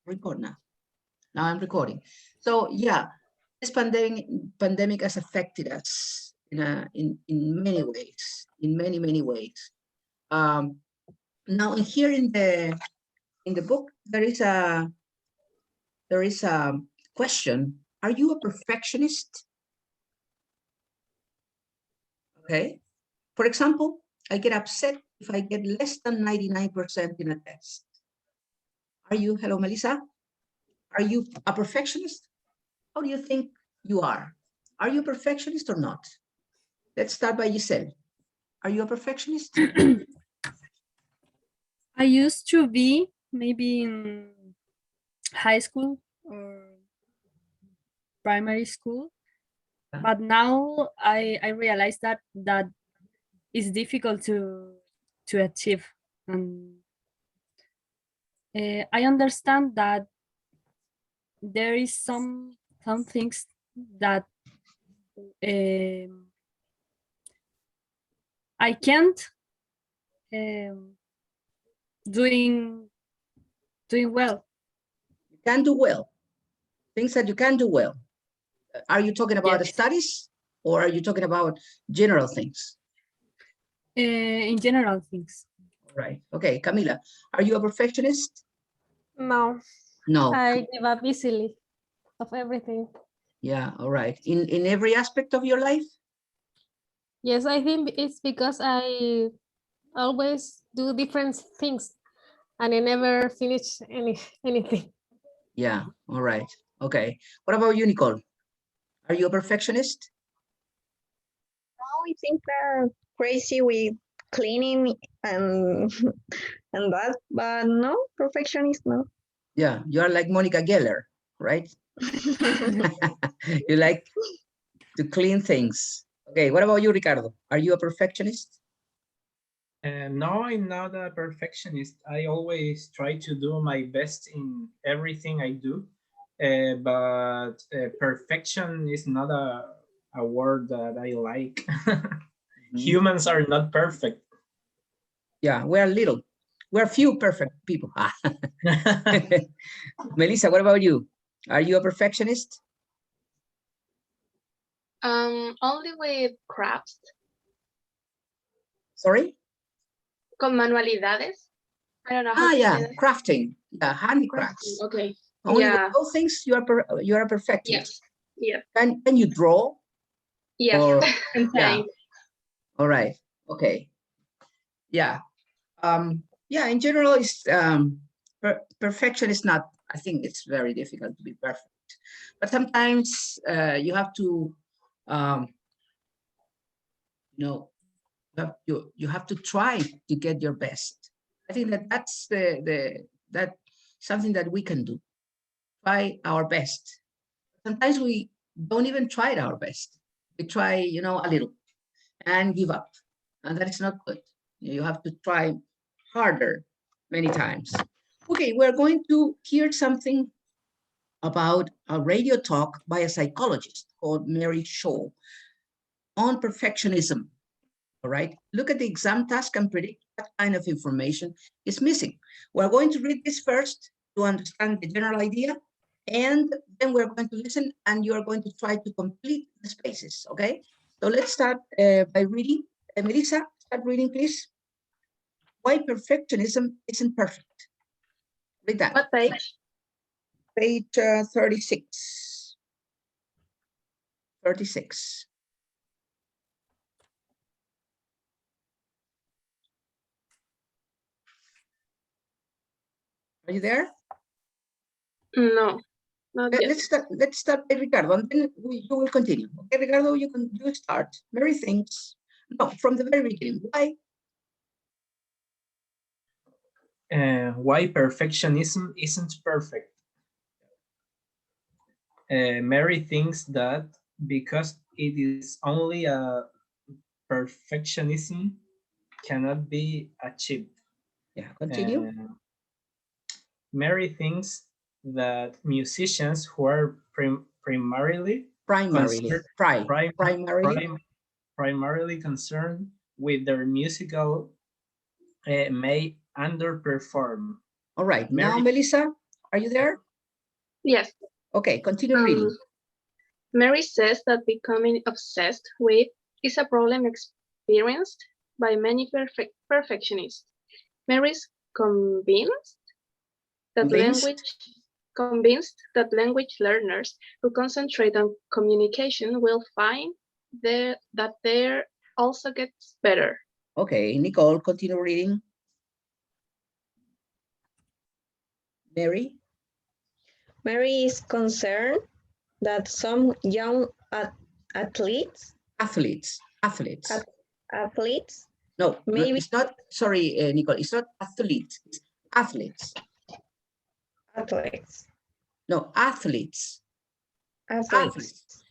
Record now. Now I'm recording. So yeah, this pandemic has affected us in many ways, in many ways. Now here in the book there is a question. Are you a perfectionist? Okay. For example, I get upset if I get less than 99% in a test. Are you, hello, Melissa? Are you a perfectionist? How do you think you are? Are you a perfectionist or not? Let's start by Giselle. Are you a perfectionist? I used to be maybe in high school or primary school, but now I realize that is difficult to achieve, and I understand that there is some things that I can't doing well. You can do well. Things that you can do well. Are you talking about Yes. studies or are you talking about general things? In general things. Right. Okay, Camila, are you a perfectionist? No. No. I give up easily of everything. Yeah, all right. In every aspect of your life? Yes, I think it's because I always do different things and I never finish anything. Yeah, all right. Okay. What about you, Nicole? Are you a perfectionist? I think they're crazy with cleaning and and that, but no, perfectionist, no. Yeah, you are like Monica Geller, right? You like to clean things. Okay, what about you, Ricardo? Are you a perfectionist? No, I'm not a perfectionist. I always try to do my best in everything I do, but perfection is not a word that I like. Humans are not perfect. Yeah, we're few perfect people. Melissa, what about you? Are you a perfectionist? Only with crafts. Sorry? Con manualidades. I don't know how to Yeah, say that. crafting. Yeah, handicrafts. Okay. Only Yeah. with those things you are a perfectionist. Yeah. Can you draw? Yes. Or, And yeah. paint. All right. Okay. Yeah. Yeah, in general, it's perfection is not, I think it's very difficult to be perfect. But sometimes you have to, you have to try to get your best. I think that's that something that we can do. Try our best. Sometimes we don't even try our best. We try, a little and give up. And that is not good. You have to try harder many times. Okay, we're going to hear something about a radio talk by a psychologist called Mary Shaw on perfectionism. All right, look at the exam task and predict what kind of information is missing. We're going to read this first to understand the general idea, and then we're going to listen and you are going to try to complete the spaces, okay? So let's start by reading. Melissa, start reading, please. Why perfectionism isn't perfect. Read that. What page? Page 36. 36. Are you there? No. Not yet. Let's start by Ricardo, and then you will continue. Okay, Ricardo, you start. Mary thinks. No, from the very beginning. Why perfectionism isn't perfect. Mary thinks that because it is only a perfectionism cannot be achieved. Yeah, continue. Mary thinks that musicians who are primarily concerned with their musical may underperform. All right. Now, Melissa, Are you there? Yes. Okay, continue reading. Mary says that becoming obsessed with is a problem experienced by many perfectionists. Mary is convinced that language learners who concentrate on communication will find that there also gets better. Okay, Nicole, continue reading. Mary? Mary is concerned that some young athletes. No, maybe it's not, sorry, Nicole, it's not athletes, it's athletes. No, athletes.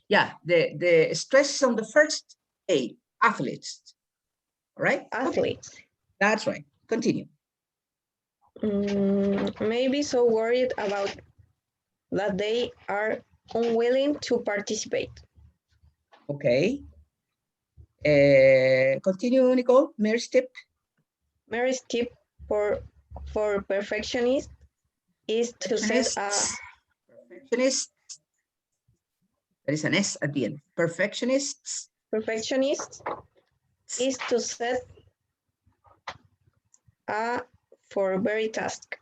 Yeah, the stress is on the first A, athletes. All right? Athletes. Okay. That's right. Continue. Maybe so worried about that they are unwilling to participate. Okay. Continue, Nicole. Mary's tip. Mary's tip for perfectionists is to set a perfectionist. There is an S at the end. Perfectionist is to set a for every task.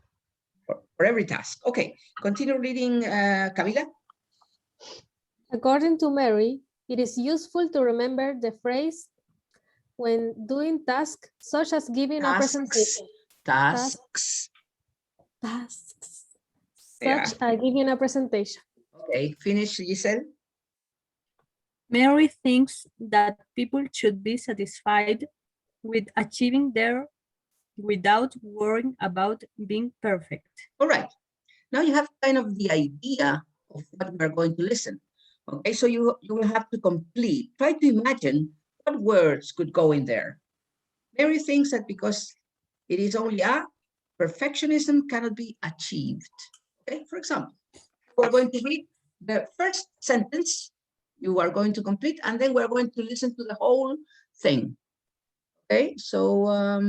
For every task. Okay. Continue reading, Camila. According to Mary, it is useful to remember the phrase when doing tasks such as giving a presentation. Tasks. Such as giving a presentation. Okay, finish, Giselle. Mary thinks that people should be satisfied with achieving their without worrying about being perfect. All right. Now you have kind of the idea of what we're going to listen. Okay, so you will have to complete. Try to imagine what words could go in there. Mary thinks that because it is only a, perfectionism cannot be achieved. Okay, for example, we're going to read the first sentence you are going to complete, and then we're going to listen to the whole thing. Okay, so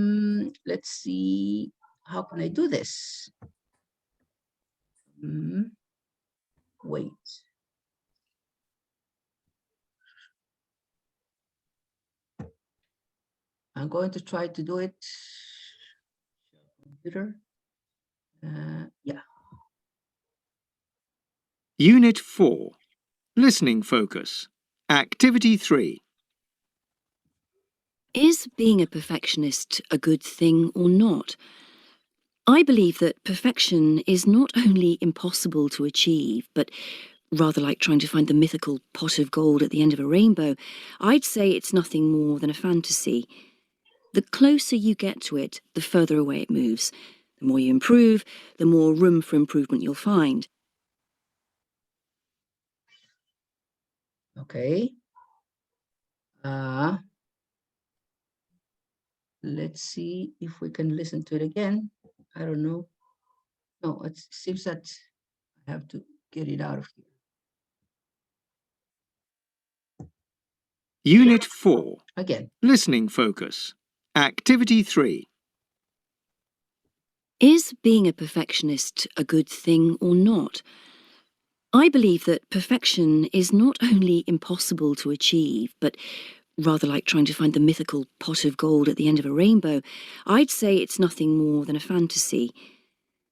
let's see, how can I do this? Wait. I'm going to try to do it. Computer. Yeah. Unit 4. Listening focus. Activity 3. Is being a perfectionist a good thing or not? I believe that perfection is not only impossible to achieve, but rather like trying to find the mythical pot of gold at the end of a rainbow. I'd say it's nothing more than a fantasy. The closer you get to it, the further away it moves. The more you improve, the more room for improvement you'll find. Okay. Let's see if we can listen to it again. I don't know. No, it seems that I have to get it out of here. Unit 4. Again. Listening focus. Activity 3. Is being a perfectionist a good thing or not? I believe that perfection is not only impossible to achieve, but rather like trying to find the mythical pot of gold at the end of a rainbow. I'd say it's nothing more than a fantasy.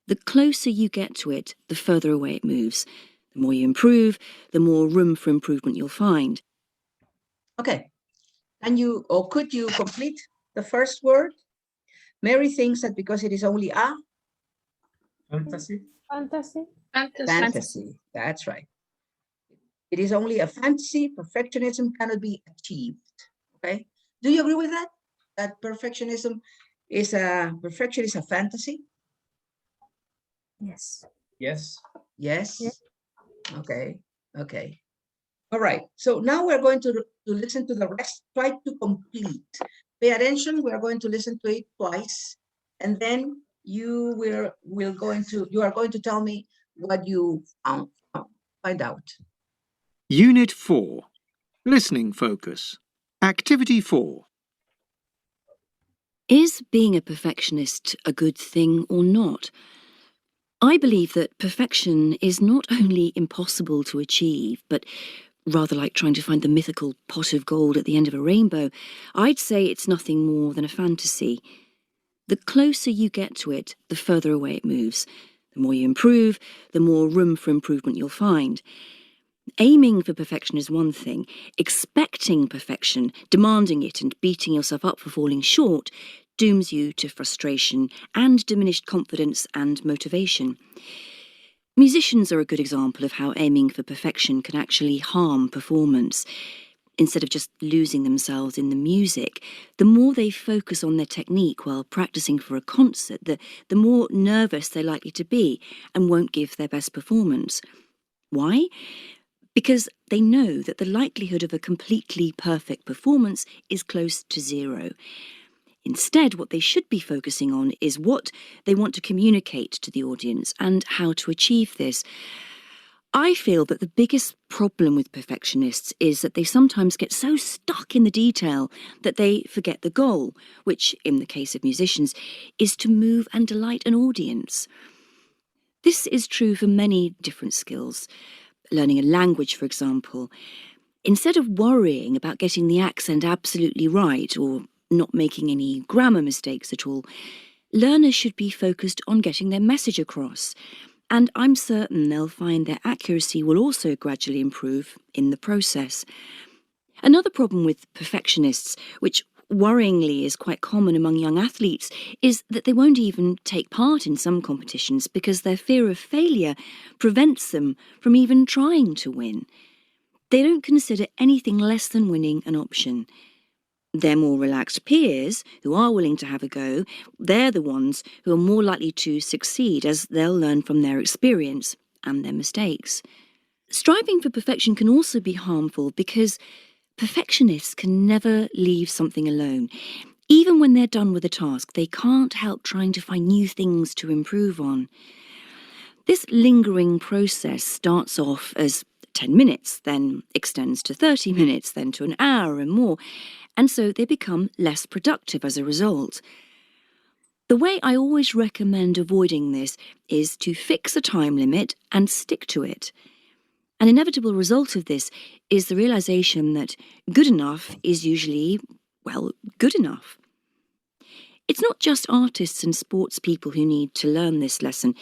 The closer you get to it, the further away it moves. The more you improve, the more room for improvement you'll find. Okay. Can you, or could you complete the first word? Mary thinks that because it is only a Fantasy. Fantasy. That's right. It is only a fantasy. Perfectionism cannot be achieved. Okay. Do you agree with that? That perfection is a fantasy? Yes. Yes. Yes. Okay. Okay. All right. So now we're going to listen to the rest. Try to complete. Pay attention. We are going to listen to it twice, and then you are going to tell me what you find out. Unit 4. Listening focus. Activity 4. Is being a perfectionist a good thing or not? I believe that perfection is not only impossible to achieve, but rather like trying to find the mythical pot of gold at the end of a rainbow. I'd say it's nothing more than a fantasy. The closer you get to it, the further away it moves. The more you improve, the more room for improvement you'll find. Aiming for perfection is one thing. Expecting perfection, demanding it and beating yourself up for falling short dooms you to frustration and diminished confidence and motivation. Musicians are a good example of how aiming for perfection can actually harm performance. Instead of just losing themselves in the music, the more they focus on their technique while practicing for a concert, the more nervous they're likely to be and won't give their best performance. Why? Because they know that the likelihood of a completely perfect performance is close to zero. Instead, what they should be focusing on is what they want to communicate to the audience and how to achieve this. I feel that the biggest problem with perfectionists is that they sometimes get so stuck in the detail that they forget the goal, which, in the case of musicians, is to move and delight an audience. This is true for many different skills. Learning a language, for example. Instead of worrying about getting the accent absolutely right or not making any grammar mistakes at all, learners should be focused on getting their message across. And I'm certain they'll find their accuracy will also gradually improve in the process. Another problem with perfectionists, which worryingly is quite common among young athletes, is that they won't even take part in some competitions because their fear of failure prevents them from even trying to win. They don't consider anything less than winning an option. Their more relaxed peers, who are willing to have a go, they're the ones who are more likely to succeed as they'll learn from their experience and their mistakes. Striving for perfection can also be harmful because perfectionists can never leave something alone. Even when they're done with a task, they can't help trying to find new things to improve on. This lingering process starts off as 10 minutes, then extends to 30 minutes, then to an hour and more, and so they become less productive as a result. The way I always recommend avoiding this is to fix a time limit and stick to it. An inevitable result of this is the realization that good enough is usually, well, good enough. It's not just artists and sports people who need to learn this lesson.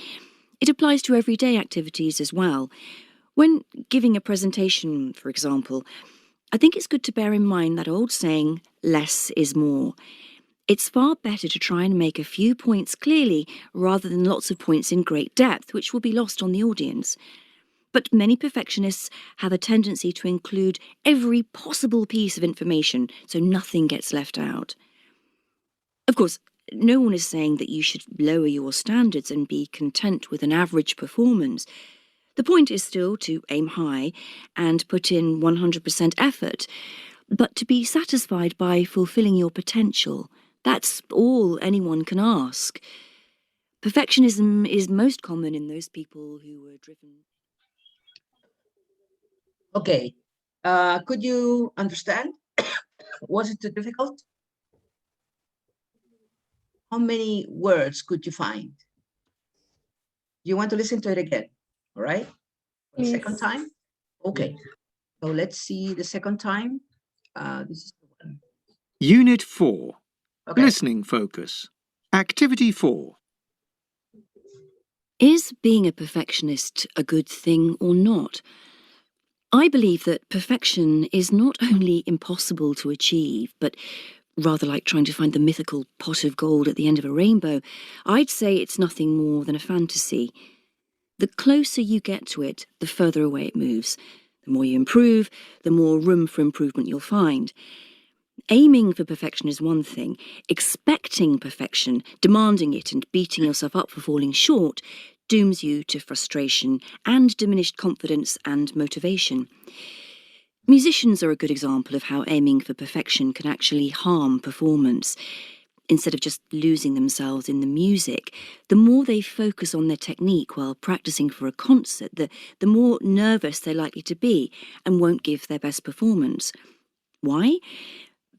It applies to everyday activities as well. When giving a presentation, for example, I think it's good to bear in mind that old saying, less is more. It's far better to try and make a few points clearly rather than lots of points in great depth, which will be lost on the audience. But many perfectionists have a tendency to include every possible piece of information so nothing gets left out. Of course, no one is saying that you should lower your standards and be content with an average performance. The point is still to aim high and put in 100% effort, but to be satisfied by fulfilling your potential. That's all anyone can ask. Perfectionism is most common in those people who were driven. Okay. Could you understand? Was it too difficult? How many words could you find? You want to listen to it again, all right? The second Yes. time? Okay. So let's see the second time. This is the one. Unit 4. Okay. Listening focus. Activity 4. Is being a perfectionist a good thing or not? I believe that perfection is not only impossible to achieve, but rather like trying to find the mythical pot of gold at the end of a rainbow. I'd say it's nothing more than a fantasy. The closer you get to it, the further away it moves. The more you improve, the more room for improvement you'll find. Aiming for perfection is one thing. Expecting perfection, demanding it and beating yourself up for falling short dooms you to frustration and diminished confidence and motivation. Musicians are a good example of how aiming for perfection can actually harm performance. Instead of just losing themselves in the music, the more they focus on their technique while practicing for a concert, the more nervous they're likely to be and won't give their best performance. Why?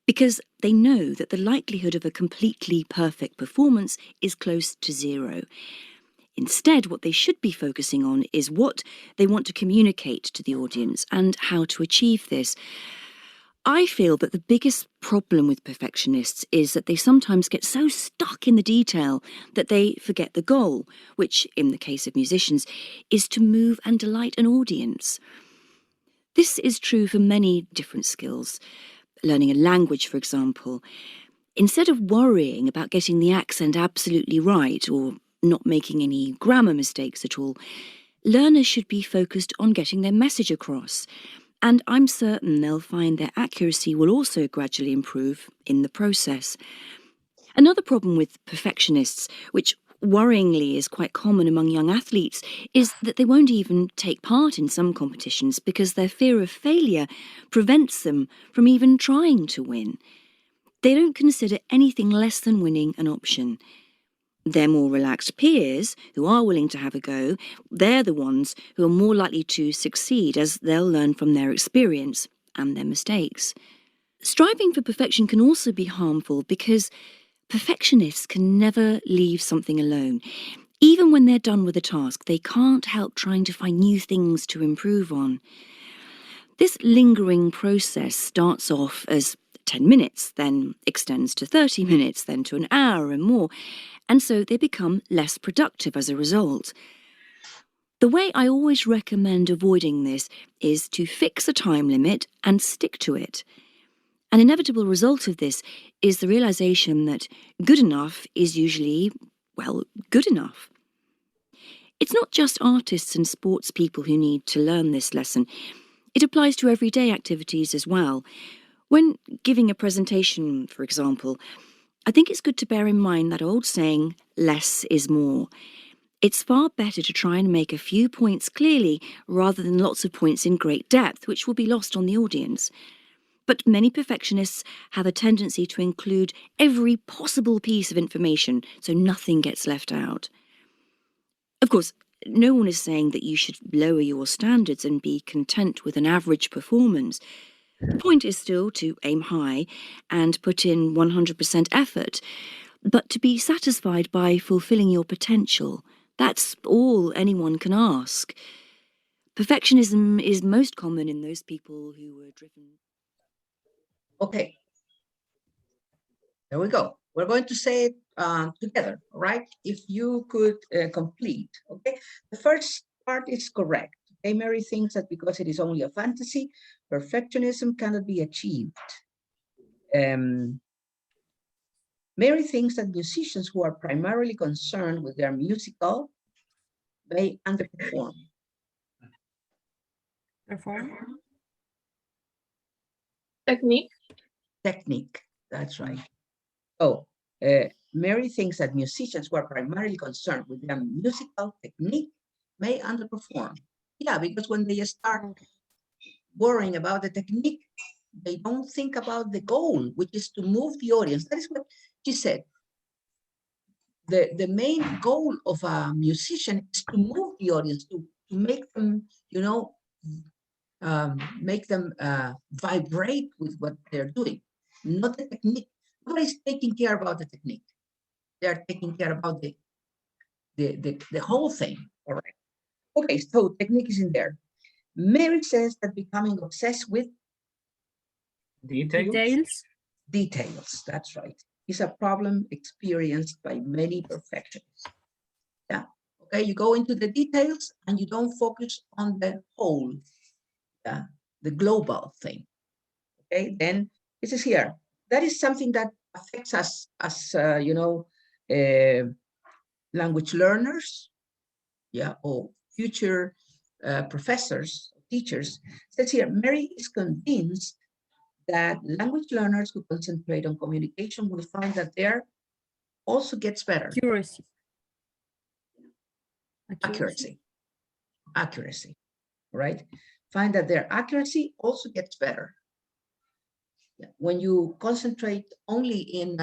Because they know that the likelihood of a completely perfect performance is close to zero. Instead, what they should be focusing on is what they want to communicate to the audience and how to achieve this. I feel that the biggest problem with perfectionists is that they sometimes get so stuck in the detail that they forget the goal, which, in the case of musicians, is to move and delight an audience. This is true for many different skills. Learning a language, for example. Instead of worrying about getting the accent absolutely right or not making any grammar mistakes at all, learners should be focused on getting their message across. And I'm certain they'll find their accuracy will also gradually improve in the process. Another problem with perfectionists, which worryingly is quite common among young athletes, is that they won't even take part in some competitions because their fear of failure prevents them from even trying to win. They don't consider anything less than winning an option. Their more relaxed peers, who are willing to have a go, they're the ones who are more likely to succeed as they'll learn from their experience and their mistakes. Striving for perfection can also be harmful because perfectionists can never leave something alone. Even when they're done with a task, they can't help trying to find new things to improve on. This lingering process starts off as 10 minutes, then extends to 30 minutes, then to an hour and more, and so they become less productive as a result. The way I always recommend avoiding this is to fix a time limit and stick to it. An inevitable result of this is the realization that good enough is usually, well, good enough. It's not just artists and sports people who need to learn this lesson. It applies to everyday activities as well. When giving a presentation, for example, I think it's good to bear in mind that old saying, less is more. It's far better to try and make a few points clearly rather than lots of points in great depth, which will be lost on the audience. But many perfectionists have a tendency to include every possible piece of information so nothing gets left out. Of course, no one is saying that you should lower your standards and be content with an average performance. The point is still to aim high and put in 100% effort, but to be satisfied by fulfilling your potential. That's all anyone can ask. Perfectionism is most common in those people who were driven. Okay. There we go. We're going to say it together, all right? If you could complete, okay? The first part is correct. Okay, Mary thinks that because it is only a fantasy, perfectionism cannot be achieved. Mary thinks that musicians who are primarily concerned with their musical may underperform. Perform. Technique. Technique, that's right. Oh, Mary thinks that musicians who are primarily concerned with their musical technique may underperform. Yeah, because when they start worrying about the technique, they don't think about the goal, which is to move the audience. That is what she said. The main goal of a musician is to move the audience, to make them, you know, make them vibrate with what they're doing, not the technique. Nobody's taking care about the technique. They're taking care about the whole thing. All right. Okay, so technique is in there. Mary says that becoming obsessed with details, that's right, is a problem experienced by many perfectionists. Yeah. Okay, you go into the details and you don't focus on the whole, the global thing. Okay, then this is here. That is something that affects us as language learners, yeah, or future professors, teachers. It says here, Mary is convinced that language learners who concentrate on communication will find that their also gets better. Accuracy, right? Find that their accuracy also gets better. When you concentrate only in,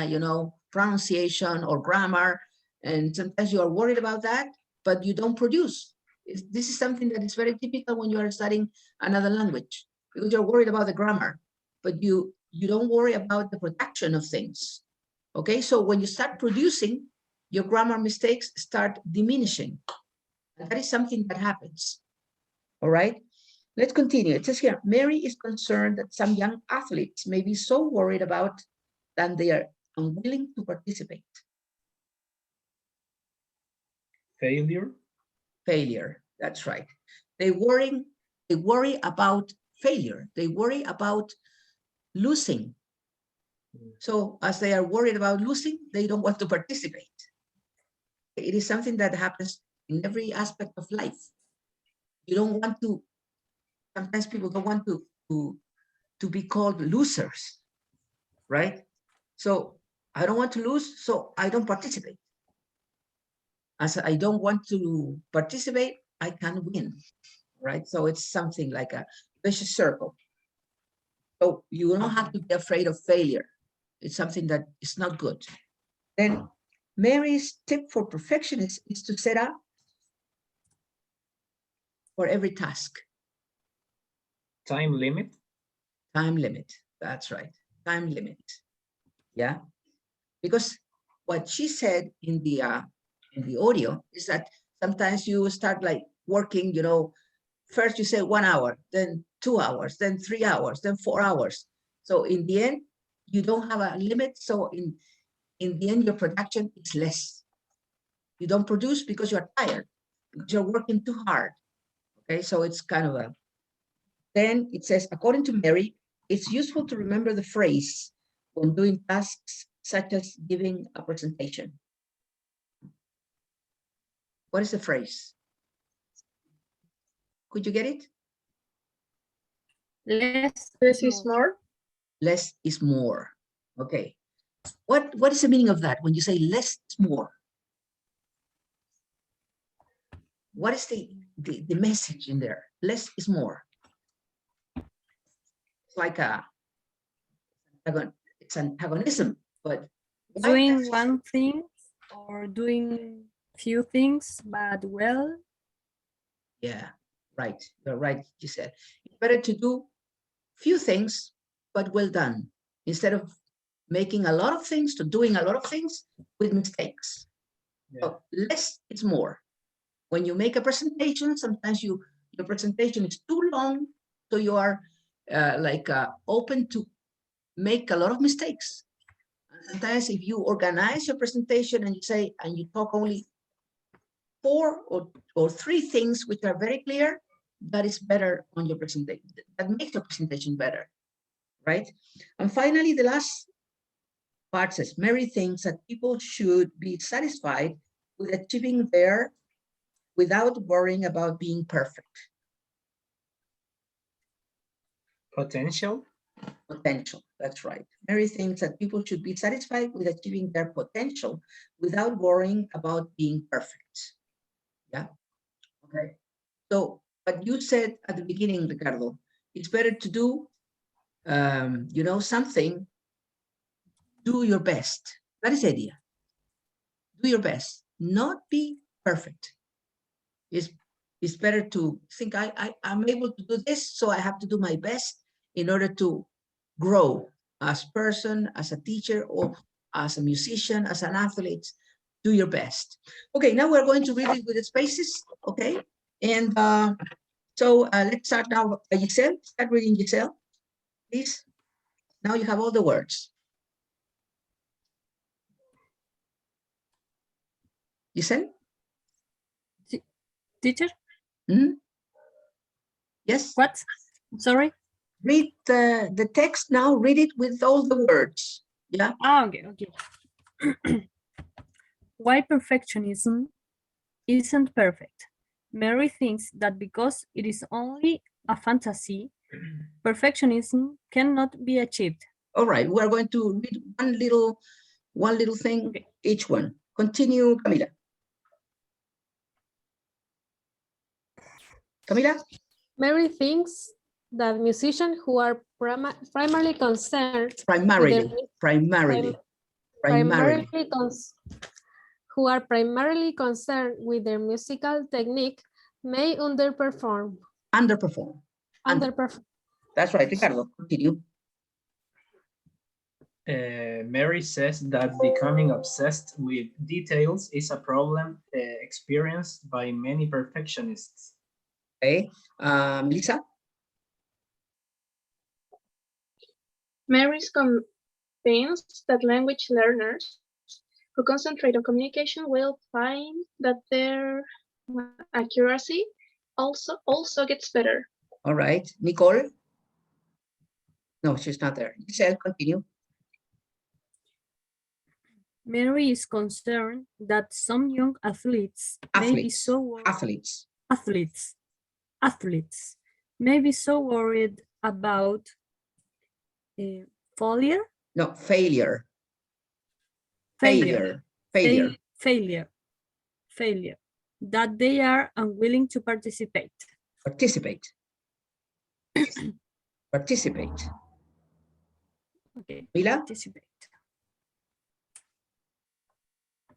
pronunciation or grammar, and sometimes you are worried about that, but you don't produce. This is something that is very typical when you are studying another language, because you're worried about the grammar, but you don't worry about the production of things. Okay, so when you start producing, your grammar mistakes start diminishing. And that is something that happens. All right, let's continue. It says here, Mary is concerned that some young athletes may be so worried about that they are unwilling to participate. Failure. Failure, that's right. They worry about failure. They worry about losing. So as they are worried about losing, they don't want to participate. It is something that happens in every aspect of life. You don't want to, sometimes people don't want to be called losers, right? So I don't want to lose, so I don't participate. As I don't want to participate, I can win, right? So it's something like a vicious circle. So you don't have to be afraid of failure. It's something that is not good. Then Mary's tip for perfectionists is to set up for every task. Time limit. Time limit, that's right, time limit. Yeah, because what she said in the audio is that sometimes you start like working, you know, first you say 1 hour, then 2 hours, then 3 hours, then 4 hours. So in the end, you don't have a limit. So in the end, your production is less. You don't produce because you're tired, because you're working too hard. Okay, so it's kind of a, then it says, according to Mary, it's useful to remember the phrase when doing tasks such as giving a presentation. What is the phrase? Could you get it? Less is more. Less is more. Okay. What is the meaning of that when you say less is more? What is the message in there? Less is more. It's like it's antagonism, but doing one thing or doing few things but well. Yeah, right. You're right, you said. It's better to do few things, but well done, instead of making a lot of things to doing a lot of things with mistakes. Yeah. So less is more. When you make a presentation, sometimes your presentation is too long, so you are open to make a lot of mistakes. Sometimes if you organize your presentation and you say, and you talk only 4 or 3 things which are very clear, that is better on your presentation. That makes your presentation better, right? And finally, the last part says, Mary thinks that people should be satisfied with achieving their without worrying about being perfect. Potential. Potential, that's right. Mary thinks that people should be satisfied with achieving their potential without worrying about being perfect. Yeah, okay. So, but you said at the beginning, Ricardo, it's better to do, you know, something, do your best. That is the idea. Do your best, not be perfect. It's better to think, I'm able to do this, so I have to do my best in order to grow as a person, as a teacher, or as a musician, as an athlete. Do your best. Okay, now we're going to read it with the spaces, okay? And so let's start now by Giselle. Start reading, Giselle, please. Now you have all the words. Giselle? Teacher? Hmm? Yes? What? Sorry? Read the text now, read it with all the words. Yeah? Ah, okay, okay. Why perfectionism isn't perfect? Mary thinks that because it is only a fantasy, perfectionism cannot be achieved. All right, we're going to read one little thing, okay, each one. Continue, Camila. Camila? Mary thinks that musicians who are primarily concerned who are primarily concerned with their musical technique may underperform. Underperform. That's right, Ricardo, continue. Mary says that becoming obsessed with details is a problem experienced by many perfectionists. Okay, Melissa? Mary is convinced that language learners who concentrate on communication will find that their accuracy also gets better. All right, Nicole? No, she's not there. Giselle, continue. Mary is concerned that some young athletes may be Athletes. athletes may be so worried about failure. No, failure. Failure. Failure. Failure. That they are unwilling to participate. Participate. Participate. Okay. Mila? Participate.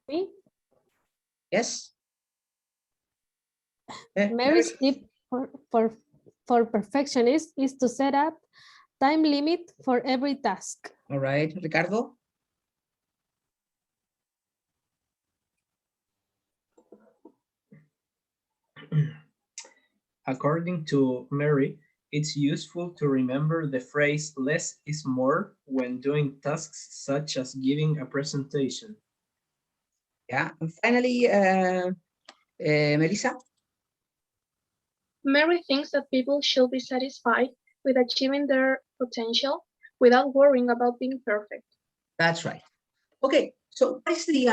Me? Yes. Mary's tip for perfectionists is to set up time limit for every task. All right, Ricardo? According to Mary, it's useful to remember the phrase less is more when doing tasks such as giving a presentation. Yeah, and finally, Melissa? Mary thinks that people should be satisfied with achieving their potential without worrying about being perfect. That's right. Okay, so what is the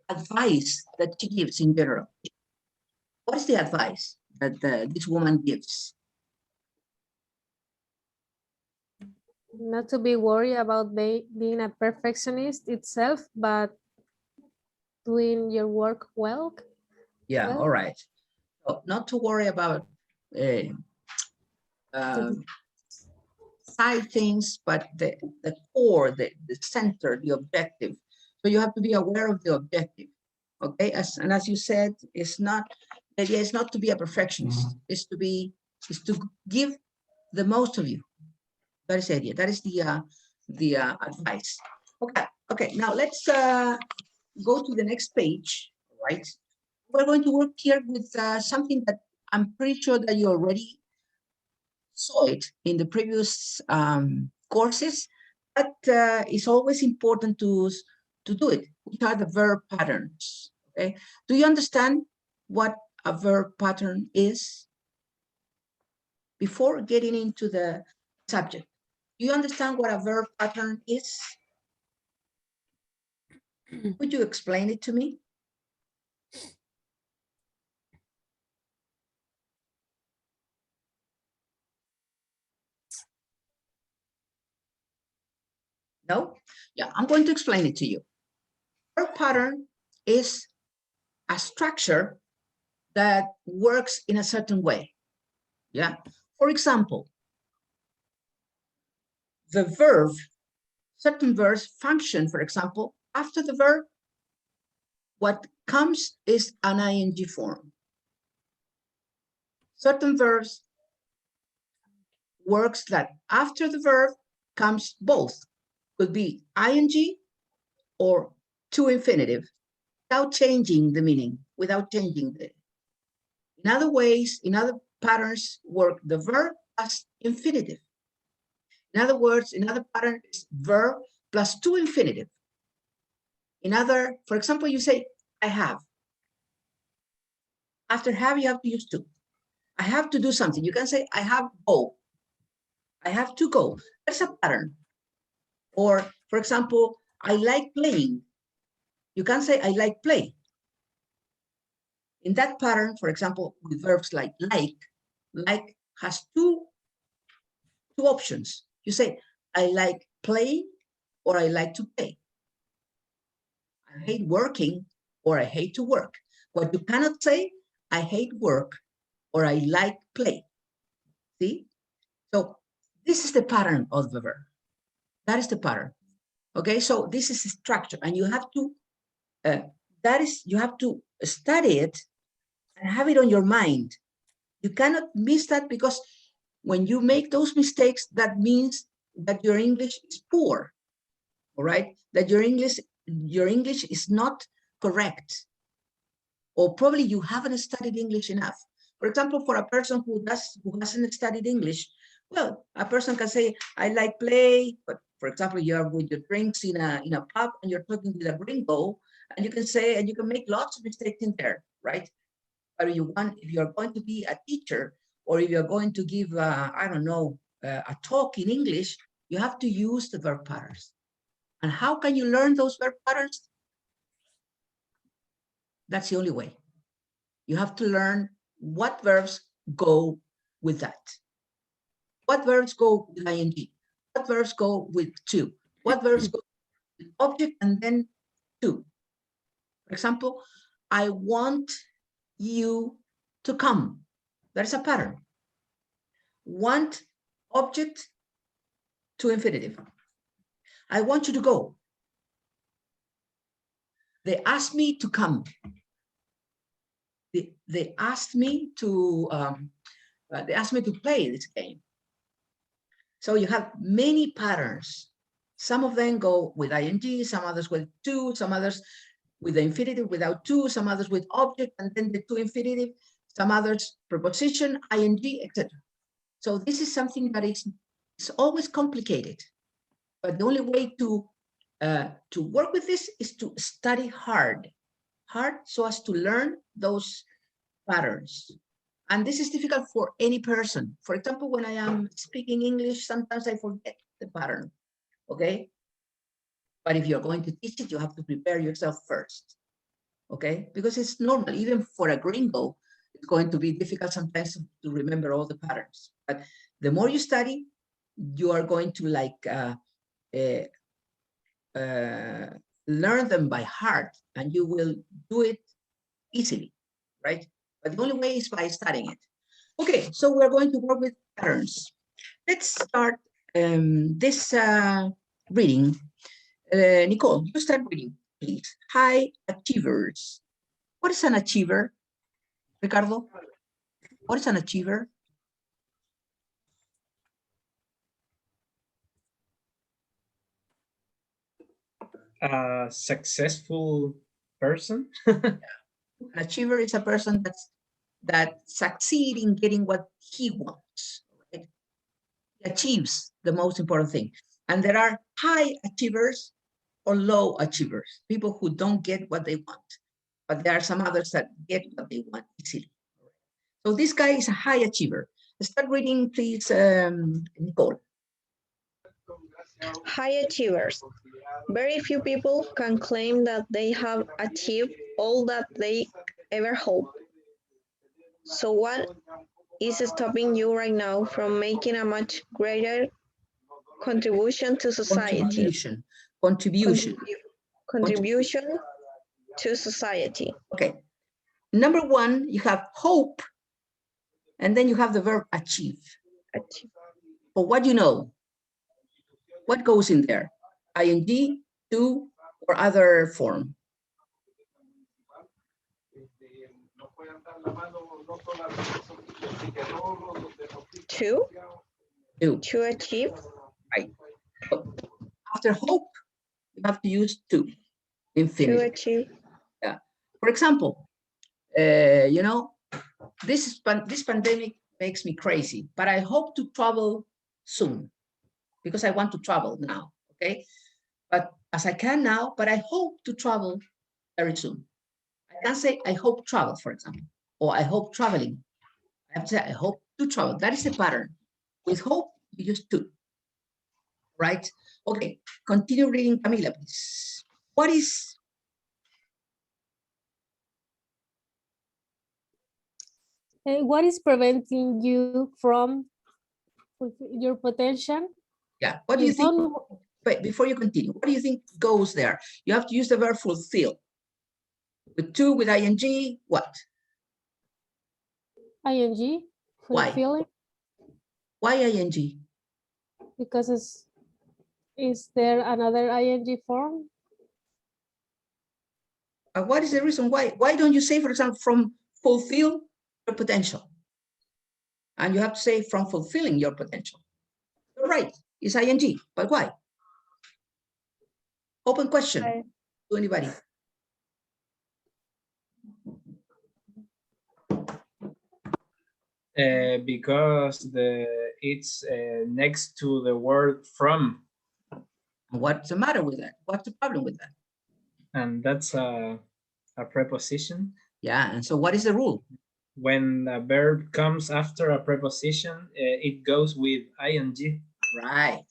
advice that she gives in general? What is the advice that this woman gives? Not to be worried about being a perfectionist itself, but doing your work well. Yeah, Well. all right. So not to worry about side things, but the core, the center, the objective. So you have to be aware of the objective. Okay, and as you said, it's not, the idea is not to be a perfectionist, is to give the most of you. That is the idea. That is the advice. Okay. Now let's go to the next page. Right, we're going to work here with something that I'm pretty sure that you already saw it in the previous courses, but it's always important to do it. Which are the verb patterns? Okay, do you understand what a verb pattern is? Before getting into the subject, do you understand what a verb pattern is? Could you explain it to me? No? Yeah, I'm going to explain it to you. Verb pattern is a structure that works in a certain way. Yeah. For example, the verb, certain verbs function, for example, after the verb, what comes is an ing form. Certain verbs works that after the verb comes both. Could be ing or to infinitive without changing the meaning, without changing the. In other ways, in other patterns work the verb as infinitive. In other words, in other pattern is verb plus to infinitive. In other, for example, you say, I have. After have, you have to use to. I have to do something. You can say, I have go. I have to go. That's a pattern. Or, for example, I like playing. You can say, I like play. In that pattern, for example, with verbs like has two options. You say, I like playing or I like to play. I hate working or I hate to work. What you cannot say, I hate work or I like play. See? So this is the pattern of the verb. That is the pattern. Okay, so this is a structure, and you have to you have to study it and have it on your mind. You cannot miss that, because when you make those mistakes, that means that your English is poor. all right, that your English is not correct, or probably you haven't studied English enough. For example, for a person who hasn't studied English, well, a person can say, I like play, but for example, you're with your drinks in a pub and you're talking with a gringo, and you can say, and you can make lots of mistakes in there, right? But if you're going to be a teacher, or if you're going to give, I don't know, a talk in English, you have to use the verb patterns. And how can you learn those verb patterns? That's the only way. You have to learn what verbs go with that. What verbs go with ing? What verbs go with to? What verbs go with object and then to? For example, I want you to come. That's a pattern. Want, object, to infinitive. I want you to go. They asked me to come. They asked me to play this game. So you have many patterns. Some of them go with ing, some others with to, some others with the infinitive without to, some others with object and then the to infinitive, some others preposition, ing, etc. So this is something that is always complicated. But the only way to work with this is to study hard so as to learn those patterns. And this is difficult for any person. For example, when I am speaking English, sometimes I forget the pattern, okay? But if you're going to teach it, you have to prepare yourself first, okay? Because it's normal, even for a gringo, it's going to be difficult sometimes to remember all the patterns. But the more you study, you are going to learn them by heart, and you will do it easily, right? But the only way is by studying it. Okay, so we're going to work with patterns. Let's start this reading. Nicole, you start reading, please. High achievers. What is an achiever? Ricardo, what is an achiever? A successful person. An achiever is a person that succeeds in getting what he wants, right? He achieves the most important thing. And there are high achievers or low achievers, people who don't get what they want, but there are some others that get what they want easily. So this guy is a high achiever. Start reading, please, Nicole. High achievers. Very few people can claim that they have achieved all that they ever hoped. So what is stopping you right now from making a much greater contribution to society? Contribution. Contribution to society. Okay. Number one, you have hope, and then you have the verb achieve. Achieve. But what do you know? What goes in there? ing, to, or other form? To achieve. Right. So after hope, you have to use to. Infinitive. To achieve. Yeah. For example, you know, this pandemic makes me crazy, but I hope to travel soon because I want to travel now, okay? But as I can now, but I hope to travel very soon. I can't say I hope travel, for example, or I hope traveling. I have to say I hope to travel. That is the pattern. With hope, you use to, right? Okay, continue reading, Camila, please. What is preventing you from your potential? Yeah, what do you think? Wait, before you continue, what do you think goes there? You have to use the verb fulfill. With to, with ing, what? ing, fulfilling. Why ing? Because is there another ing form? What is the reason why? Why don't you say, for example, from fulfill your potential? And you have to say from fulfilling your potential. You're right, it's ing, but why? Open question I- to anybody. Because it's next to the word from, What's the matter with that? What's the problem with that? and that's a preposition. Yeah, and so what is the rule? When a verb comes after a preposition, it goes with ing. Right.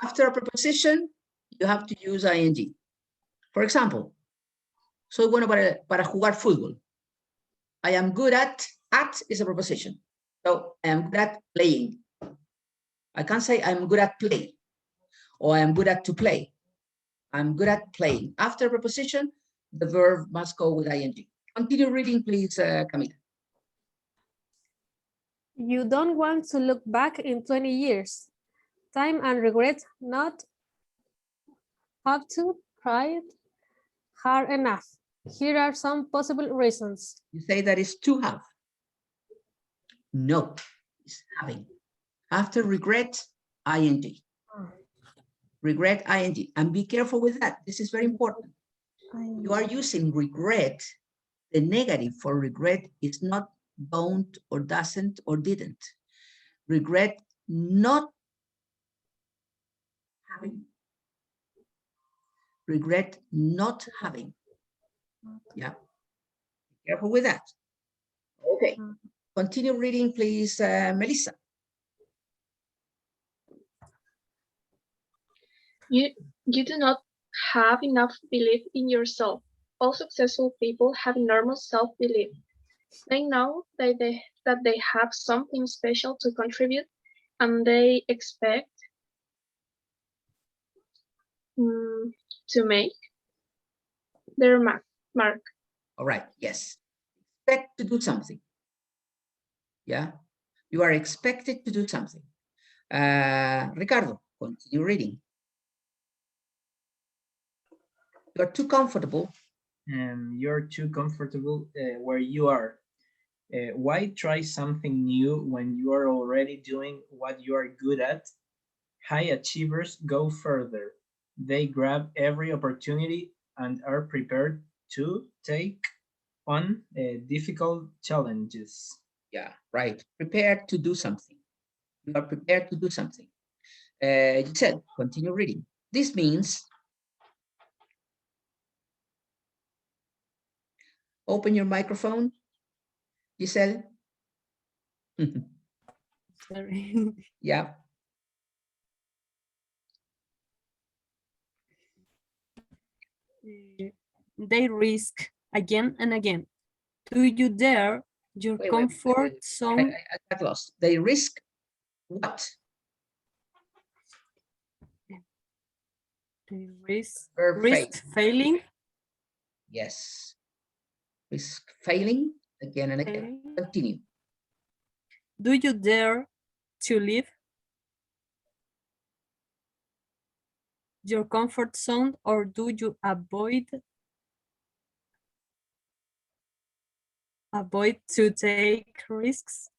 After a preposition, you have to use ing. For example, soy bueno para jugar fútbol. I am good at is a preposition. So I am good at playing. I can't say I'm good at play or I am good at to play. I'm good at playing. After preposition, the verb must go with ing. Continue reading, please, Camila. You don't want to look back in 20 years. Time and regret not have to try it hard enough. Here are some possible reasons. You say that is to have. No, it's having. After regret, ing. Regret, ing. And be careful with that. This is very important. You are using regret. The negative for regret is not don't or doesn't or didn't. Regret not having. Regret not having. Yeah. Be careful with that. Okay. Continue reading, please, Melissa. You do not have enough belief in yourself. All successful people have enormous self-belief. They know that they have something special to contribute, and they expect to make their mark. All right, yes. Expect to do something. Yeah, you are expected to do something. Ricardo, continue reading. You're too comfortable. You're too comfortable where you are. Why try something new when you are already doing what you are good at? High achievers go further. They grab every opportunity and are prepared to take on difficult challenges. Yeah, right. Prepared to do something. You are prepared to do something. Giselle, continue reading. This means open your microphone, Giselle. Sorry. Yeah. They risk again and again. Do you dare your Wait, comfort zone? I got lost. They risk what? They risk Fail. failing. Yes. Risk failing again and again. Continue. Do you dare to leave your comfort zone, or do you avoid to take risks?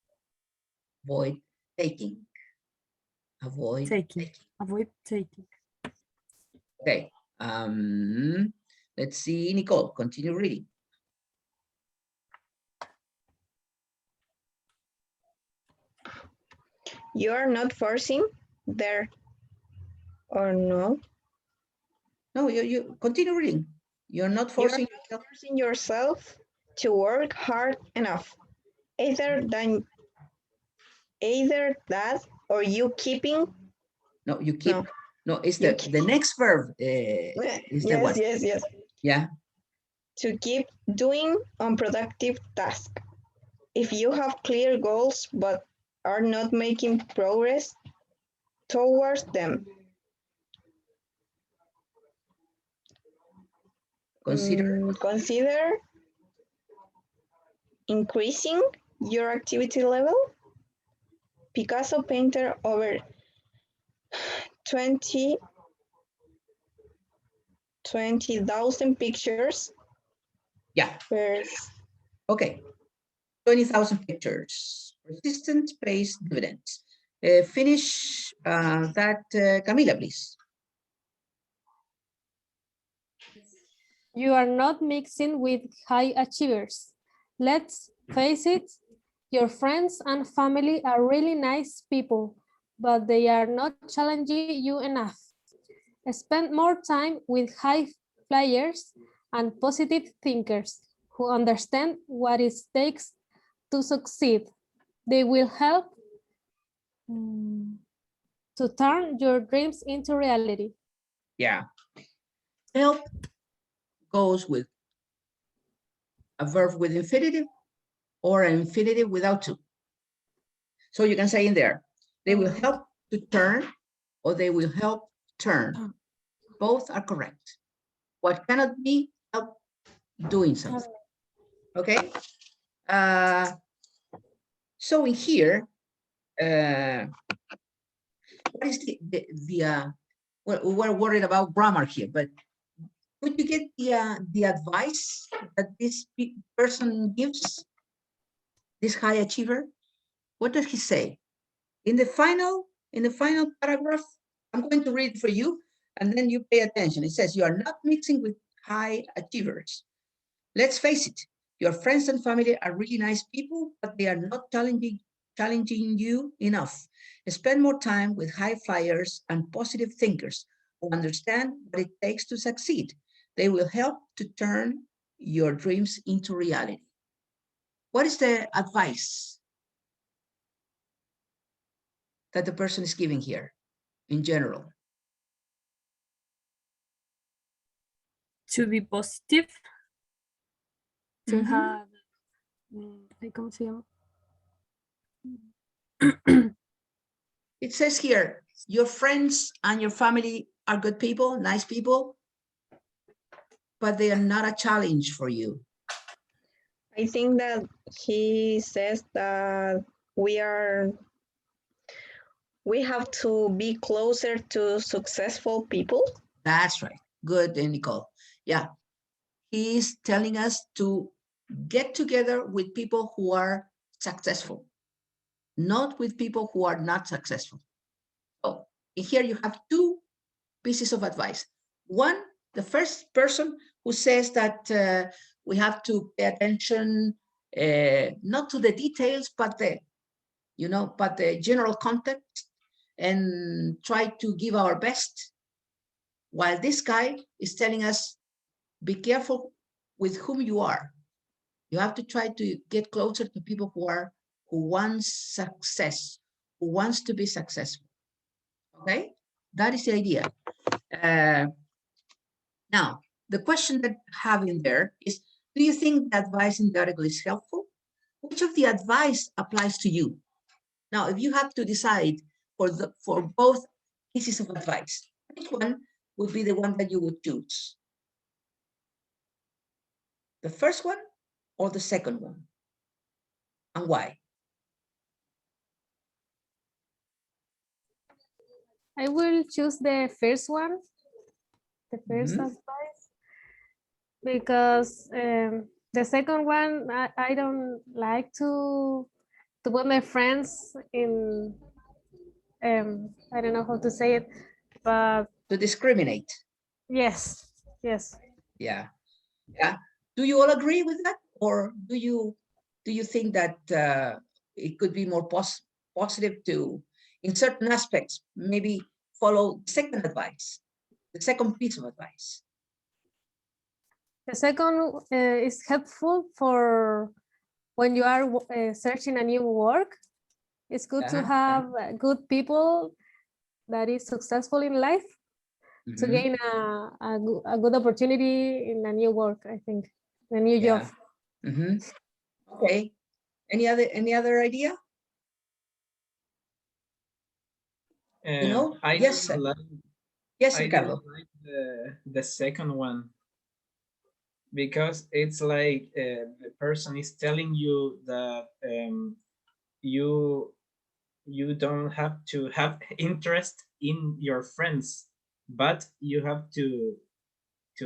Avoid taking. Avoid taking. Avoid taking. Okay. Let's see, Nicole, continue reading. You are not forcing there or no? No, you continue reading. You're not forcing yourself to work hard enough. Either that or you keeping. No, you keep. No, it's the next verb. Is the one. Yes. Yeah. To keep doing unproductive tasks. If you have clear goals but are not making progress towards them. Consider increasing your activity level. Picasso painted over 20,000 pictures. Yeah. Okay. 20,000 pictures. Persistent pays dividends. Finish that, Camila, please. You are not mixing with high achievers. Let's face it, your friends and family are really nice people, but they are not challenging you enough. Spend more time with high flyers and positive thinkers who understand what it takes to succeed. They will help to turn your dreams into reality. Yeah. Help goes with a verb with infinitive or an infinitive without to. So you can say in there, they will help to turn or they will help turn. Both are correct. What cannot be help doing something. Okay. So in here, what is we're worried about grammar here, but could you get the advice that this person gives, this high achiever? What does he say? In the final paragraph, I'm going to read for you, and then you pay attention. It says, you are not mixing with high achievers. Let's face it, your friends and family are really nice people, but they are not challenging you enough. Spend more time with high flyers and positive thinkers who understand what it takes to succeed. They will help to turn your dreams into reality. What is the advice that the person is giving here in general? To be positive, to Mhm. have, ¿cómo se llama? It says here, your friends and your family are good people, nice people, but they are not a challenge for you. I think that he says that we have to be closer to successful people. That's right. Good, Nicole. Yeah. He's telling us to get together with people who are successful, not with people who are not successful. So here you have two pieces of advice. One, the first person who says that we have to pay attention not to the details, but the general context and try to give our best. While this guy is telling us, be careful with whom you are. You have to try to get closer to people who want success, who wants to be successful. Okay, that is the idea. Now, the question that I have in there is, do you think the advice in the article is helpful? Which of the advice applies to you? Now, if you have to decide for both pieces of advice, which one would be the one that you would choose? The first one or the second one? And why? I will choose the first one, the first Mhm. advice, because the second one, I don't like to put my friends in, I don't know how to say it, but To discriminate. yes, yes. Yeah. Yeah. Do you all agree with that? Or do you think that it could be more positive to, in certain aspects, maybe follow the second advice, the second piece of advice? The second is helpful for when you are searching a new work. It's good to have good people that is successful in life to gain a good opportunity in a new work, I think, a new job. Okay. Any other idea? Yes, sir. Yes, Ricardo. Like the second one, because it's like the person is telling you that you don't have to have interest in your friends, but you have to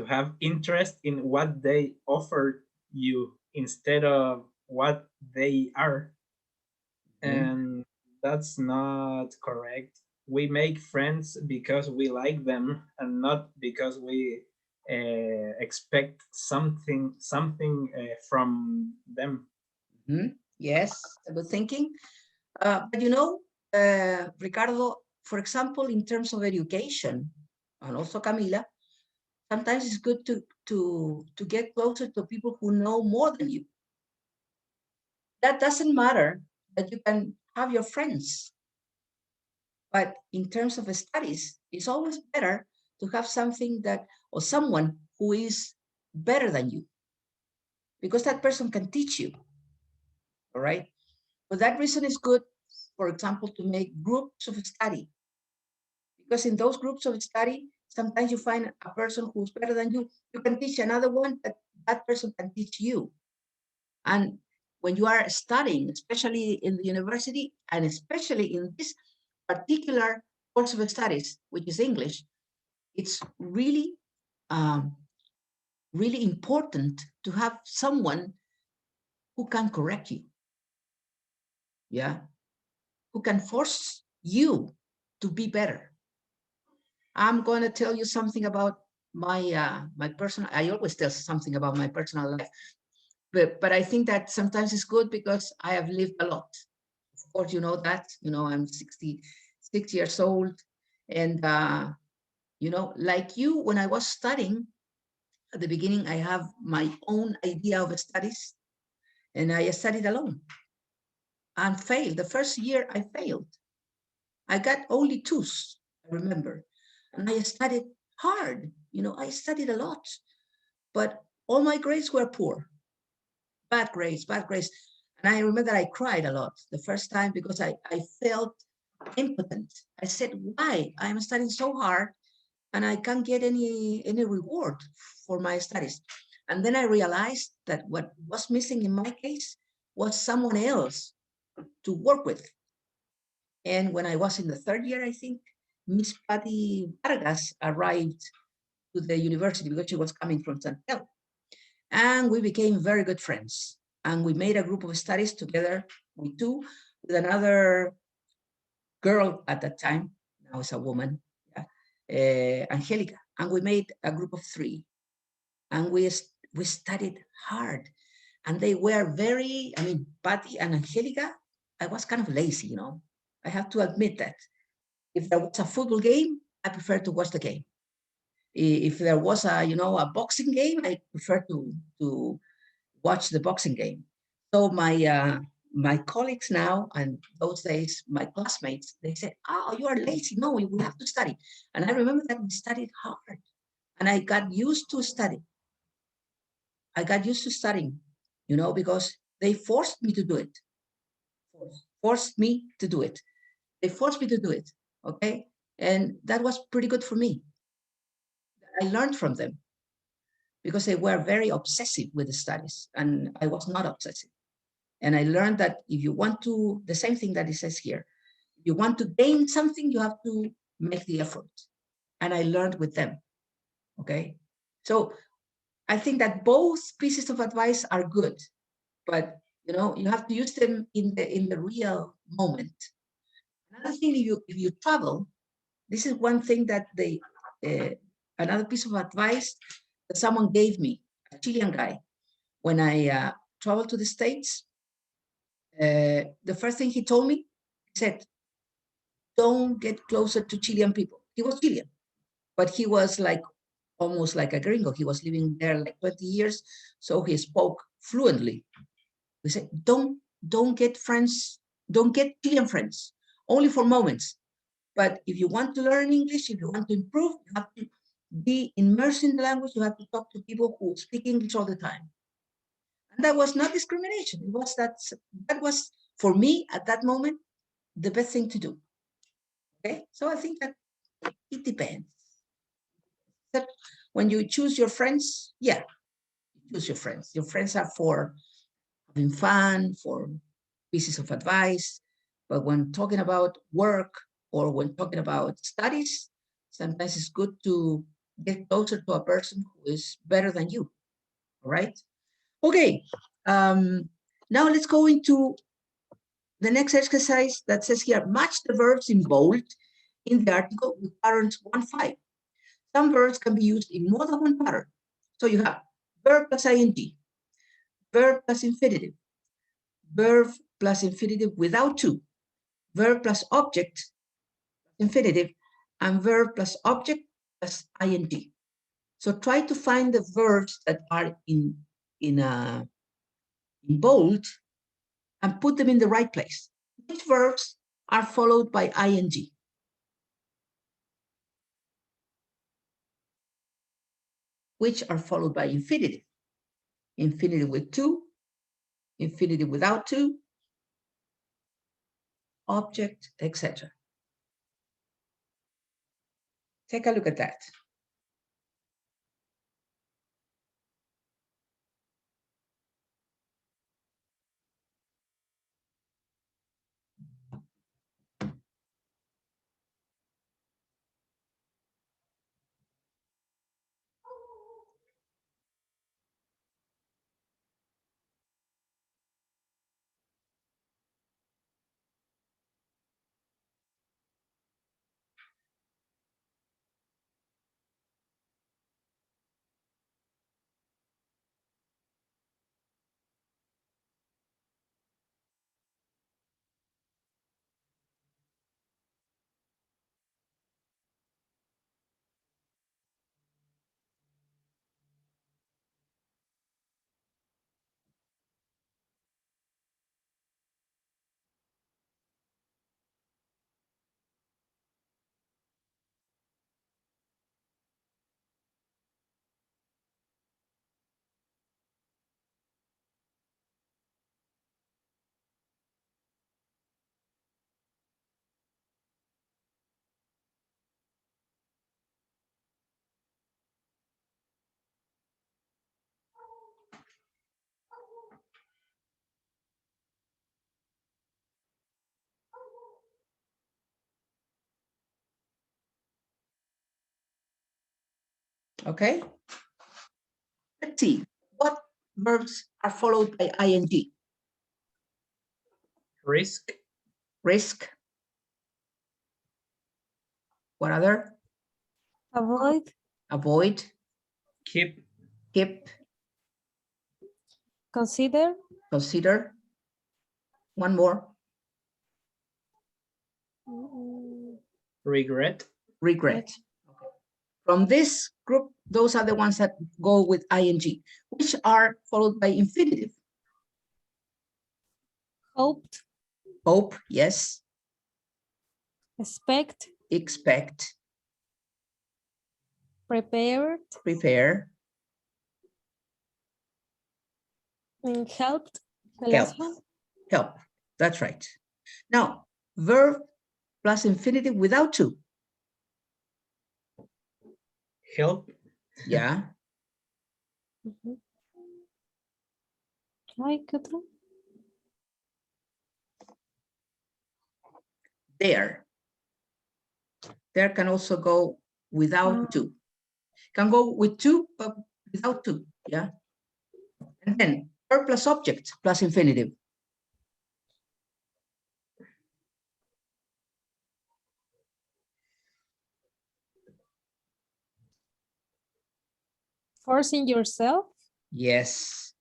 have interest in what they offer you instead of what they are. And that's not correct. We make friends because we like them and not because we expect something from them. Yes, good thinking. But Ricardo, for example, in terms of education, and also Camila, sometimes it's good to get closer to people who know more than you. That doesn't matter that you can have your friends, but in terms of studies, it's always better to have something that, or someone who is better than you, because that person can teach you. All right. For that reason, it's good, for example, to make groups of study, because in those groups of study, sometimes you find a person who's better than you. You can teach another one that person can teach you. And when you are studying, especially in the university, and especially in this particular course of studies, which is English, it's really, really important to have someone who can correct you. Yeah. Who can force you to be better. I'm going to tell you something about my personal. I always tell something about my personal life, but I think that sometimes it's good because I have lived a lot. Of course, you know that. I'm 66 years old, and like you, when I was studying at the beginning, I have my own idea of studies, and I studied alone and failed. The first year I failed. I got only twos, I remember. And I studied hard. I studied a lot, but all my grades were poor. Bad grades, bad grades. And I remember I cried a lot the first time because I felt impotent. I said, why? I'm studying so hard and I can't get any reward for my studies. And then I realized that what was missing in my case was someone else to work with. And when I was in the third year, I think, Miss Patty Vargas arrived to the university because she was coming from Santiago. And we became very good friends. And we made a group of studies together, we two, with another girl at that time, now it's a woman, Angelica. And we made a group of three. And we studied hard. And they were Patty and Angelica, I was kind of lazy, I have to admit that. If there was a football game, I prefer to watch the game. If there was a boxing game, I prefer to watch the boxing game. So my colleagues now, and those days, my classmates, they said, oh, you are lazy. No, we have to study. And I remember that we studied hard. And I got used to studying. I got used to studying, because they forced me to do it. Forced me to do it. They forced me to do it. Okay. And that was pretty good for me. I learned from them because they were very obsessive with the studies and I was not obsessive. And I learned that if you want to, the same thing that it says here, if you want to gain something, you have to make the effort. And I learned with them. Okay. So I think that both pieces of advice are good, but you have to use them in the real moment. Another thing, if you travel, this is one thing that another piece of advice that someone gave me, a Chilean guy, when I traveled to the States. The first thing he told me, he said, don't get closer to Chilean people. He was Chilean, but he was almost like a gringo. He was living there like 20 years, so he spoke fluently. He said, don't get friends, don't get Chilean friends, only for moments. But if you want to learn English, if you want to improve, you have to be immersed in the language. You have to talk to people who speak English all the time. And that was not discrimination. It was that was, for me, at that moment, the best thing to do. Okay, so I think that it depends. That when you choose your friends, yeah, you choose your friends. Your friends are for having fun, for pieces of advice. But when talking about work or when talking about studies, sometimes it's good to get closer to a person who is better than you. All right. Okay. Now let's go into the next exercise that says here, match the verbs in bold in the article with patterns 1-5. Some verbs can be used in more than one pattern. So you have verb plus ing, verb plus infinitive, verb plus infinitive without to, verb plus object, infinitive, and verb plus object plus ing. So try to find the verbs that are in bold and put them in the right place. Which verbs are followed by ing? Which are followed by infinitive? Infinitive with to, infinitive without to, object, etc. Take a look at that. Okay, let's see what verbs are followed by ing. Risk, Risk. What other? Avoid, Avoid, keep, keep, consider, consider. One more. regret, Regret. Okay. From this group, those are the ones that go with ing, which are followed by infinitive. hoped, Hope, yes. expect, Expect, prepared, prepare, and helped. The help. last one. Help. That's right. Now, verb plus infinitive without to. help, Yeah. Ay, ¿qué otro? There. There can also go without to. Can go with to, but without to. Yeah. And then verb plus object plus infinitive. Forcing yourself, Yes.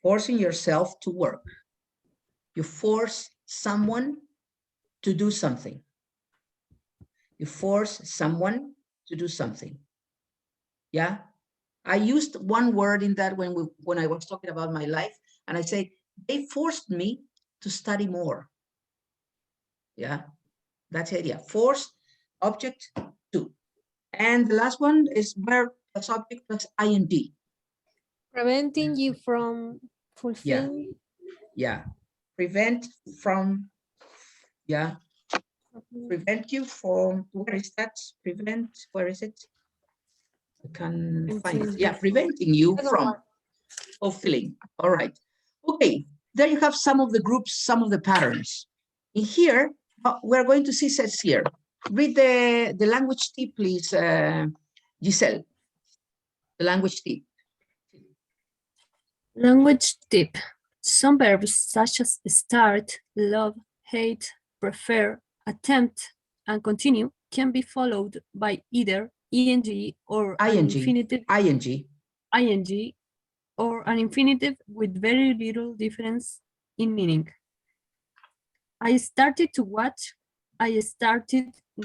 Forcing yourself to work. You force someone to do something. You force someone to do something. Yeah. I used one word in that when I was talking about my life, and I say they forced me to study more. Yeah, that's it. Yeah, force, object, to. And the last one is verb plus object plus ing. preventing you from Yeah, fulfilling. yeah. Prevent from, yeah. Prevent you from, where is that? Prevent, where is it? I can find it. Yeah, preventing you from fulfilling. All right. Okay, there you have some of the groups, some of the patterns. In here, we're going to see says here. Read the language tip, please, Giselle. The language tip. Language tip. Some verbs such as start, love, hate, prefer, attempt, and continue can be followed by either ing or an ing, infinitive ing. ing or an infinitive with very little difference in meaning. I started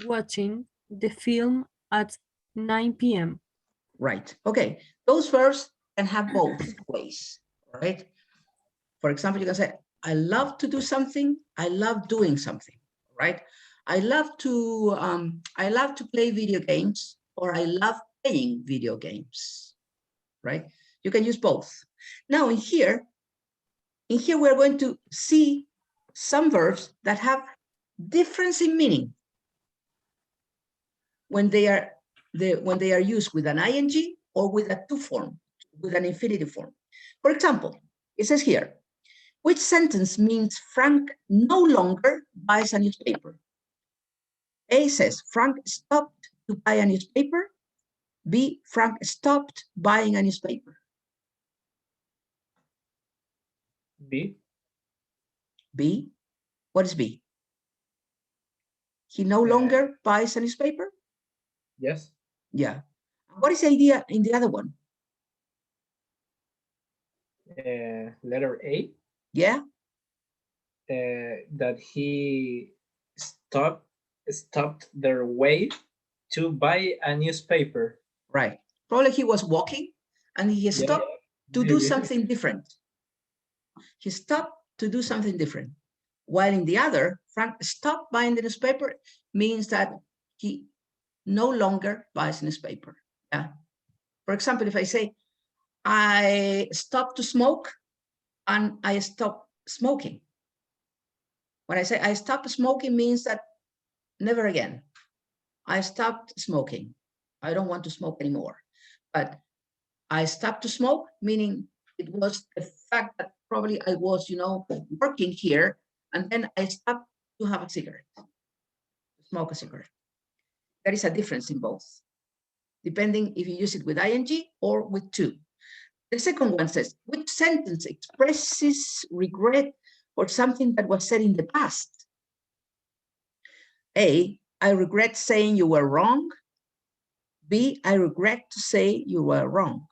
watching the film at 9 p.m. Right. Okay. Those verbs can have both ways, right? For example, you can say, I love to do something. I love doing something, right? I love to play video games, or I love playing video games, right? You can use both. Now in here we're going to see some verbs that have difference in meaning when they are used with an ing or with a to form, with an infinitive form. For example, it says here, which sentence means Frank no longer buys a newspaper? A says, Frank stopped to buy a newspaper. B, Frank stopped buying a newspaper. B. B, what is B? He no longer buys a newspaper? Yes. Yeah. What is the idea in the other one? Letter A. Yeah. That he stopped their way to buy a newspaper. Right. Probably he was walking and he stopped to do something different. He stopped to do something different. While in the other, Frank stopped buying the newspaper means that he no longer buys a newspaper. Yeah. For example, if I say, I stopped to smoke and I stopped smoking. When I say I stopped smoking means that never again. I stopped smoking. I don't want to smoke anymore. But I stopped to smoke, meaning it was the fact that probably I was, working here, and then I stopped to have a cigarette, to smoke a cigarette. There is a difference in both, depending if you use it with ing or with to. The second one says, which sentence expresses regret for something that was said in the past? A, I regret saying you were wrong. B, I regret to say you were wrong.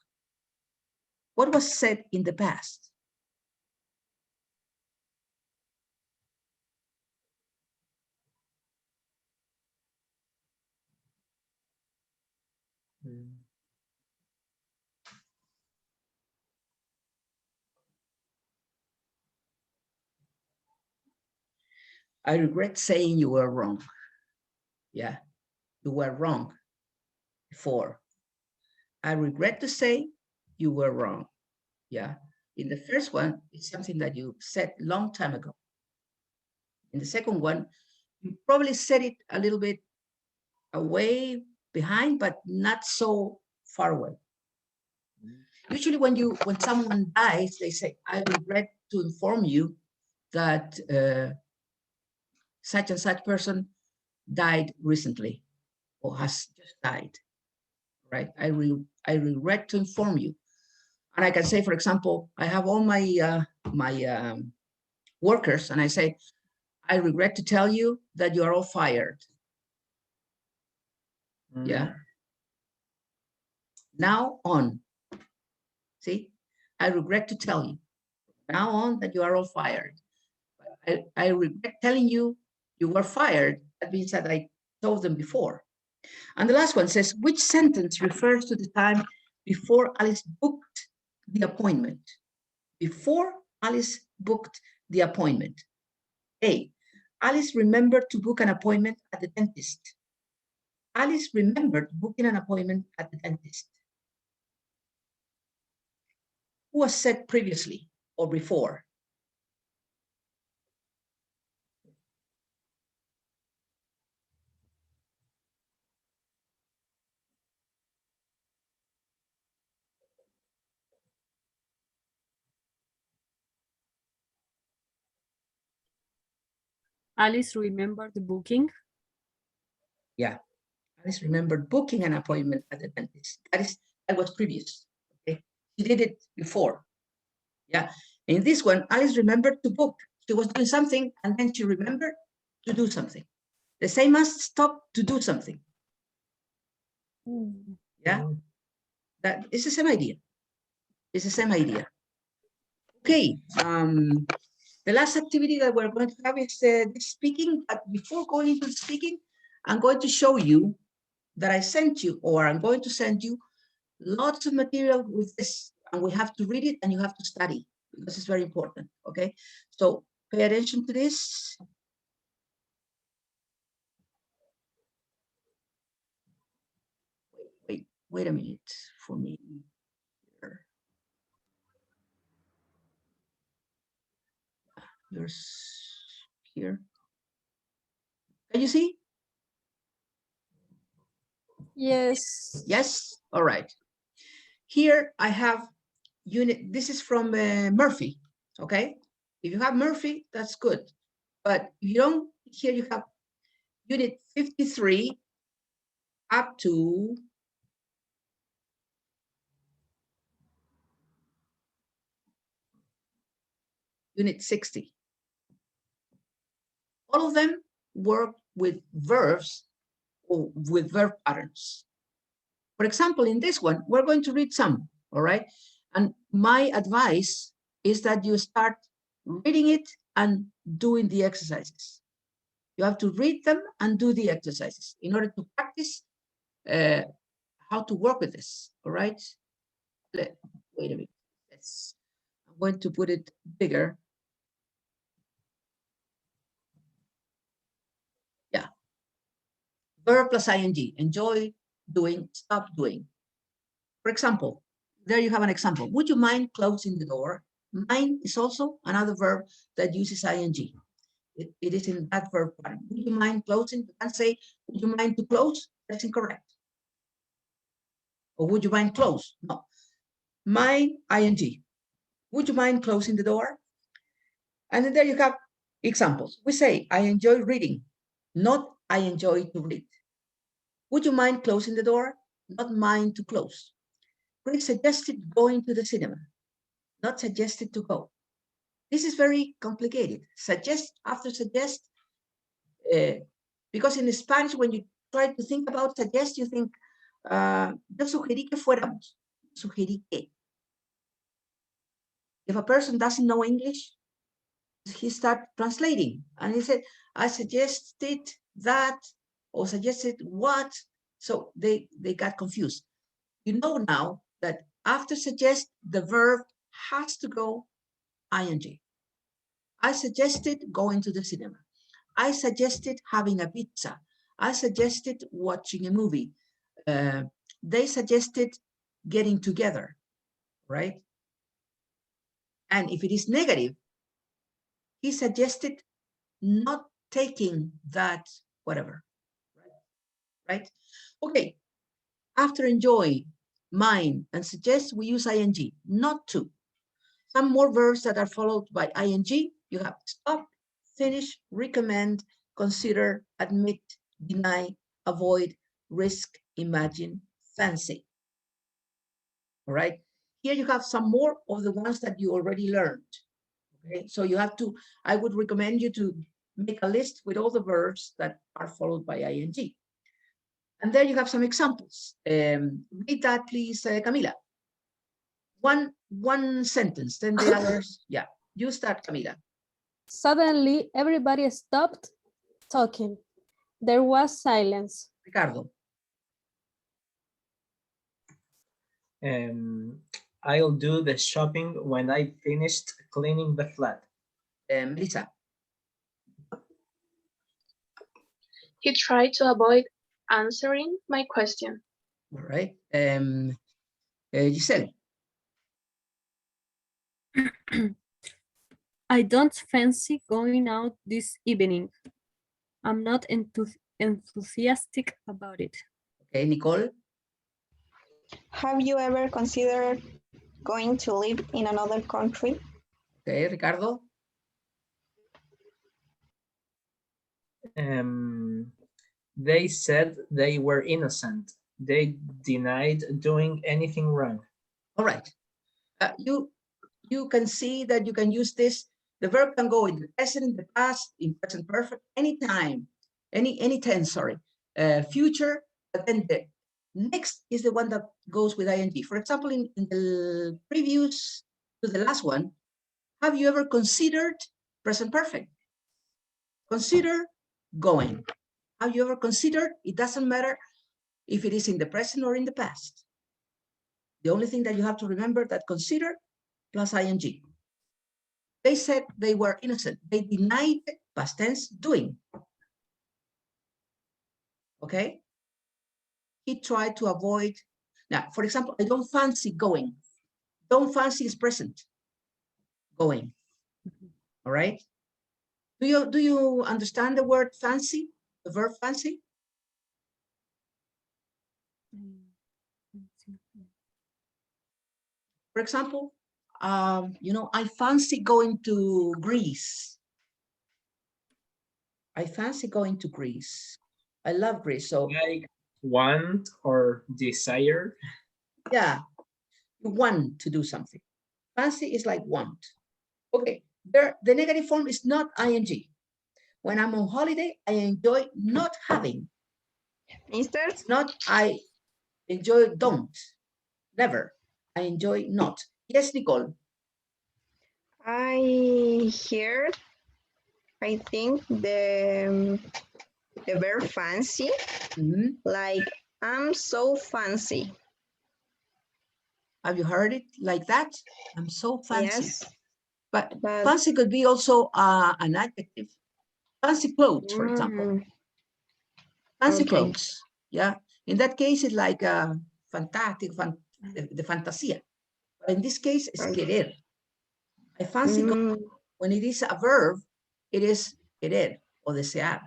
What was said in the past? I regret saying you were wrong. Yeah, you were wrong before. I regret to say you were wrong. Yeah, in the first one, it's something that you said a long time ago. In the second one, you probably said it a little bit away behind, but not so far away. Usually when someone dies, they say, I regret to inform you that such and such person died recently or has just died, right? I regret to inform you. And I can say, for example, I have all my workers, and I say, I regret to tell you that you are all fired. Yeah. Now on. See, I regret to tell you now on that you are all fired. I regret telling you you were fired. That means that I told them before. And the last one says, which sentence refers to the time before Alice booked the appointment? Before Alice booked the appointment. A, Alice remembered to book an appointment at the dentist. Alice remembered booking an appointment at the dentist. Who was said previously or before? Alice remembered the booking. Yeah, Alice remembered booking an appointment at the dentist. That was previous. Okay, she did it before. Yeah, in this one, Alice remembered to book. She was doing something, and then she remembered to do something. The same as stop to do something. Yeah, that is the same idea. It's the same idea. Okay, the last activity that we're going to have is the speaking. But before going into speaking, I'm going to show you that I sent you, or I'm going to send you lots of material with this, and we have to read it and you have to study because it's very important. Okay, so pay attention to this. Wait a minute for me. Yours here. Can you see? Yes. Yes. All right. Here I have unit. This is from Murphy. Okay. If you have Murphy, that's good. But if you don't, here you have unit 53 up to unit 60. All of them work with verbs or with verb patterns. For example, in this one, we're going to read some, all right? And my advice is that you start reading it and doing the exercises. You have to read them and do the exercises in order to practice how to work with this, all right? Wait a minute. I'm going to put it bigger. Yeah. Verb plus ing, enjoy doing, stop doing. For example, there you have an example. Would you mind closing the door? Mind is also another verb that uses ing. It is in that verb pattern. Would you mind closing? You can say, would you mind to close? That's incorrect. Or would you mind close? No. Mind, ing. Would you mind closing the door? And then there you have examples. We say, I enjoy reading, not I enjoy to read. Would you mind closing the door? Not mind to close. Chris suggested going to the cinema, not suggested to go. This is very complicated. Suggest after suggest, because in Spanish, when you try to think about suggest, you think, yo sugerí que fuéramos. Sugerí que. If a person doesn't know English, he start translating. And he said, I suggested that, or suggested what. So they got confused. You know now that after suggest, the verb has to go ing. I suggested going to the cinema. I suggested having a pizza. I suggested watching a movie. They suggested getting together, right? And if it is negative, he suggested not taking that whatever, right? Okay, after enjoy, mind, and suggest, we use ing, not to. Some more verbs that are followed by ing, you have stop, finish, recommend, consider, admit, deny, avoid, risk, imagine, fancy. All right. Here you have some more of the ones that you already learned. Okay. So you have to, I would recommend you to make a list with all the verbs that are followed by ing. And there you have some examples. Read that, please, Camila. One sentence, then the others. Yeah, you start, Camila. Suddenly, everybody stopped talking. There was silence. Ricardo. I'll do the shopping when I finished cleaning the flat. Lisa. He tried to avoid answering my question. All right. Giselle. I don't fancy going out this evening. I'm not enthusiastic about it. Okay, Nicole. Have you ever considered going to live in another country? Okay, Ricardo. They said they were innocent. They denied doing anything wrong. All right. You can see that you can use this. The verb can go in the present, the past, in present perfect, anytime, any tense, sorry. Future, but then the Next is the one that goes with ing. For example, in the previous to the last one, have you ever considered present perfect? Consider going. Have you ever considered? It doesn't matter if it is in the present or in the past. The only thing that you have to remember that consider plus ing. They said they were innocent. They denied past tense doing. Okay? He tried to avoid. Now, for example, I don't fancy going. Don't fancy is present. Going. All right? Do you understand the word fancy? The verb fancy? For example, I fancy going to Greece. I fancy going to Greece. I love Greece. So like want or desire. Yeah, you want to do something. Fancy is like want. Okay, there the negative form is not ing. When I'm on holiday, I enjoy not having. Mister? It's not I enjoy don't. Never. I enjoy not. Yes, Nicole. I hear, I think the verb fancy, like I'm so fancy. Have you heard it like that? I'm so fancy. Yes. But But fancy could be also an adjective. Fancy clothes, for example. Fancy okay. clothes. Yeah. In that case, it's like fantastic, the fantasía. But in this case, it's querer. I fancy when it is a verb, it is querer o desear.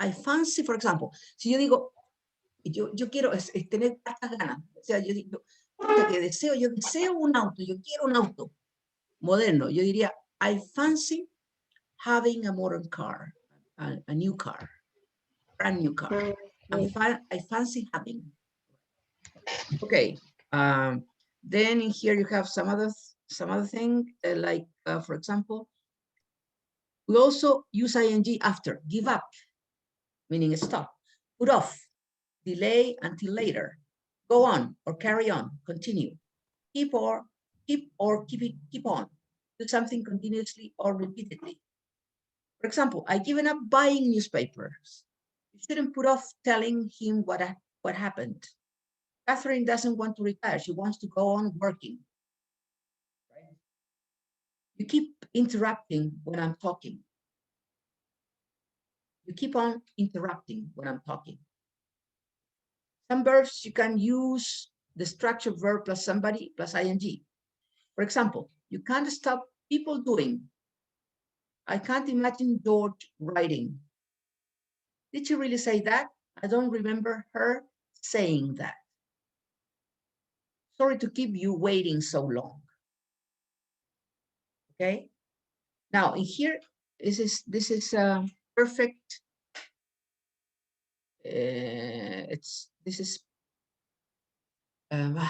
I fancy, for example, si yo digo, yo quiero tener tantas ganas, o sea, yo digo, yo deseo un auto, yo quiero un auto moderno, yo diría, I fancy having a modern car, a new car, brand new car. I fancy having. Okay. Then in here you have some other thing like, for example, we also use ing after give up, meaning stop, put off, delay until later, go on or carry on, continue, keep on, keep on, do something continuously or repeatedly. For example, I given up buying newspapers. You shouldn't put off telling him what happened. Catherine doesn't want to retire. She wants to go on working. Right? You keep interrupting when I'm talking. You keep on interrupting when I'm talking. Some verbs you can use the structured verb plus somebody plus ing. For example, you can't stop people doing. I can't imagine George writing. Did she really say that? I don't remember her saying that. Sorry to keep you waiting so long. Okay. Now in here, this is perfect. This is a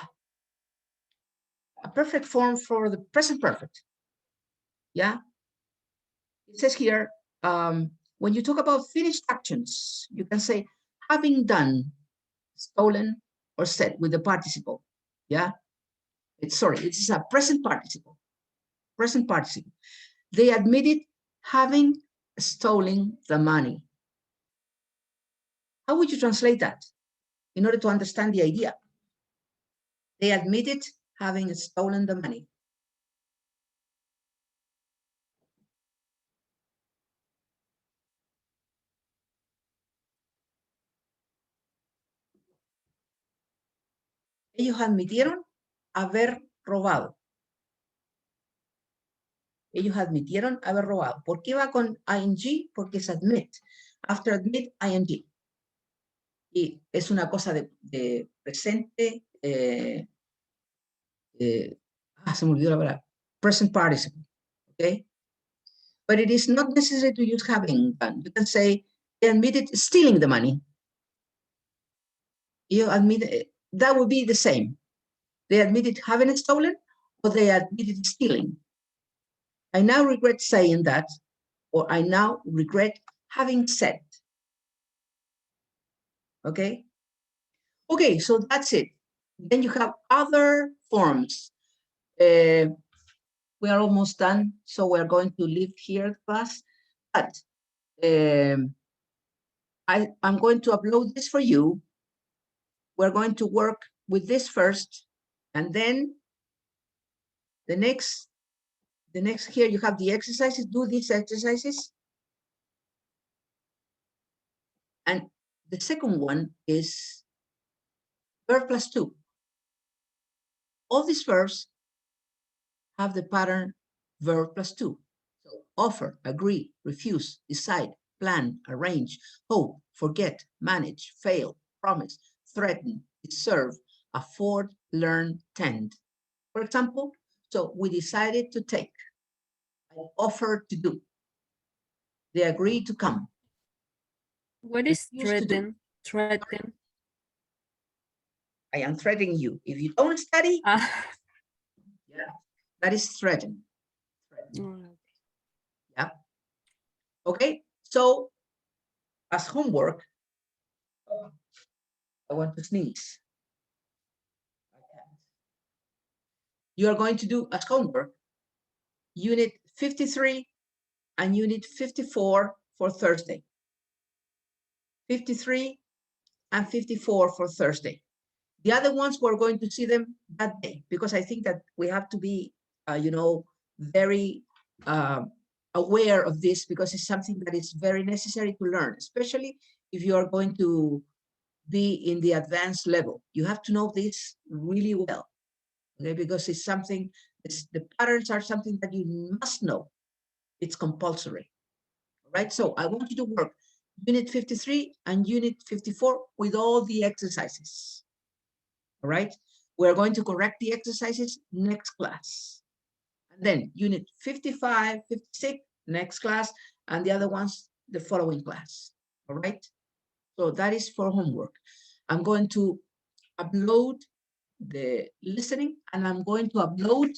perfect form for the present perfect. Yeah. It says here, when you talk about finished actions, you can say having done, stolen, or said with the participle. Yeah. It's a present participle. Present participle. They admitted having stolen the money. How would you translate that in order to understand the idea? They admitted having stolen the money. Ellos admitieron haber robado. Ellos admitieron haber robado. ¿Por qué va con ing? Porque es admit. After admit, ing. Y es una cosa de presente. Se me olvidó la palabra. Present participle. Okay? But it is not necessary to use having done. You can say they admitted stealing the money. You admit that would be the same. They admitted having stolen, or they admitted stealing. I now regret saying that, or I now regret having said. Okay? Okay, so that's it. Then you have other forms. We are almost done, so we're going to leave here class. But I'm going to upload this for you. We're going to work with this first, and then the next here you have the exercises. Do these exercises. And the second one is verb plus 2. All these verbs have the pattern verb plus 2. So offer, agree, refuse, decide, plan, arrange, hope, forget, manage, fail, promise, threaten, deserve, afford, learn, tend. For example, so we decided to take. I offered to do. They agreed to come. What is Refused to do. threaten? I am threatening you. If you don't study, yeah, that is threaten. Yeah. Okay. So as homework, I want to sneeze. I can't. You are going to do as homework unit 53 and unit 54 for Thursday. 53 and 54 for Thursday. The other ones, we're going to see them that day, because I think that we have to be, very aware of this, because it's something that is very necessary to learn, especially if you are going to be in the advanced level. You have to know this really well, okay? Because it's something, the patterns are something that you must know. It's compulsory, right? So I want you to work unit 53 and unit 54 with all the exercises. All right, we're going to correct the exercises next class. And then unit 55, 56, next class, and the other ones, the following class. All right, so that is for homework. I'm going to upload the listening, and I'm going to upload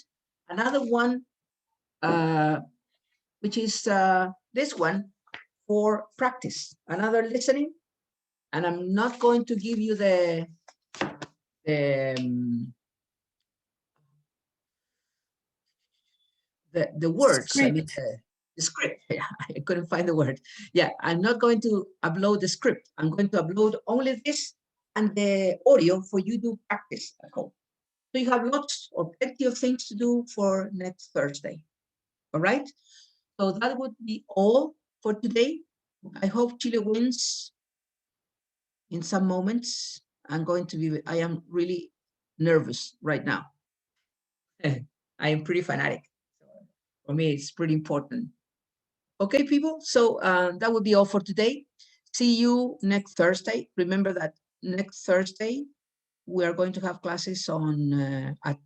another one, which is this one for practice, another listening. And I'm not going to give you the words. Script. I mean, the script. Yeah, I couldn't find the word. Yeah, I'm not going to upload the script. I'm going to upload only this and the audio for you to practice at home. So you have lots or plenty of things to do for next Thursday. All right. So that would be all for today. I hope Chile wins in some moments. I am really nervous right now. I am pretty fanatic. For me, it's pretty important. Okay, people, so that would be all for today. See you next Thursday. Remember that next Thursday, we are going to have classes on at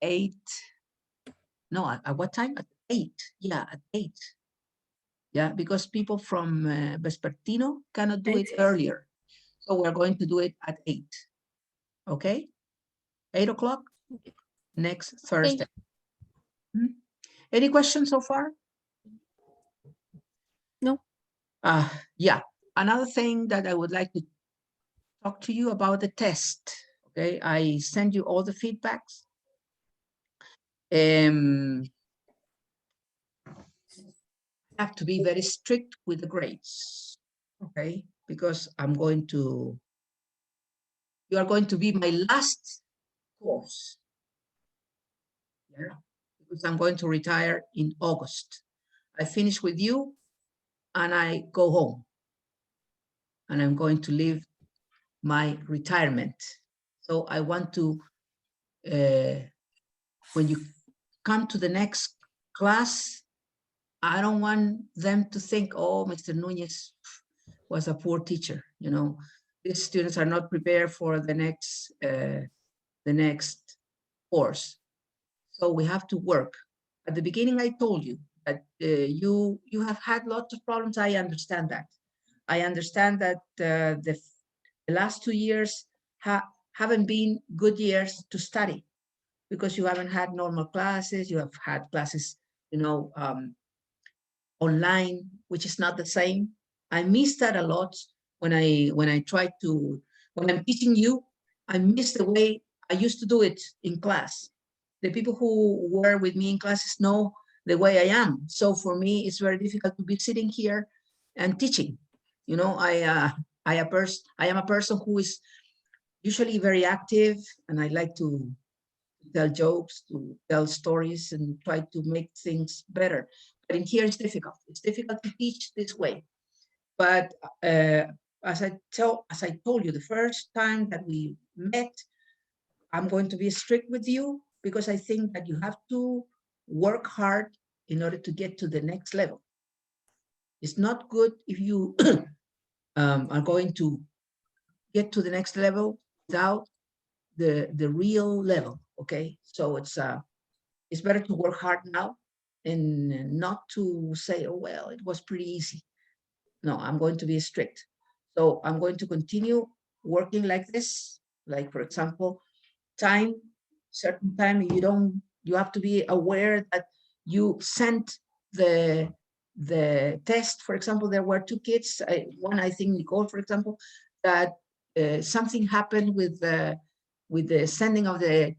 8. No, at what time? At 8. Yeah, at 8. Yeah, because people from Vespertino cannot do it earlier. So we're going to do it at 8. Okay? 8 o'clock next Thursday. Okay. Any questions so far? No. Yeah, another thing that I would like to talk to you about the test. Okay, I send you all the feedbacks. I have to be very strict with the grades, okay? Because you are going to be my last course. Yeah, because I'm going to retire in August. I finish with you and I go home. And I'm going to live my retirement. So I want to, when you come to the next class, I don't want them to think, oh, Mr. Nunez was a poor teacher. You know, these students are not prepared for the next course. So we have to work. At the beginning, I told you that you have had lots of problems. I understand that. I understand that the last 2 years haven't been good years to study, because you haven't had normal classes. You have had classes, online, which is not the same. I miss that a lot when when I'm teaching you, I miss the way I used to do it in class. The people who were with me in classes know the way I am. So for me, it's very difficult to be sitting here and teaching. You know, I am a person who is usually very active, and I like to tell jokes, to tell stories, and try to make things better. But in here, it's difficult. It's difficult to teach this way. But as I told you, the first time that we met, I'm going to be strict with you because I think that you have to work hard in order to get to the next level. It's not good if you are going to get to the next level without the real level. Okay, so it's better to work hard now and not to say, oh well, it was pretty easy. No, I'm going to be strict. So I'm going to continue working like this. Like, for example, certain time, you have to be aware that you sent the test. For example, there were two kids, one, I think Nicole, for example, that something happened with the sending of the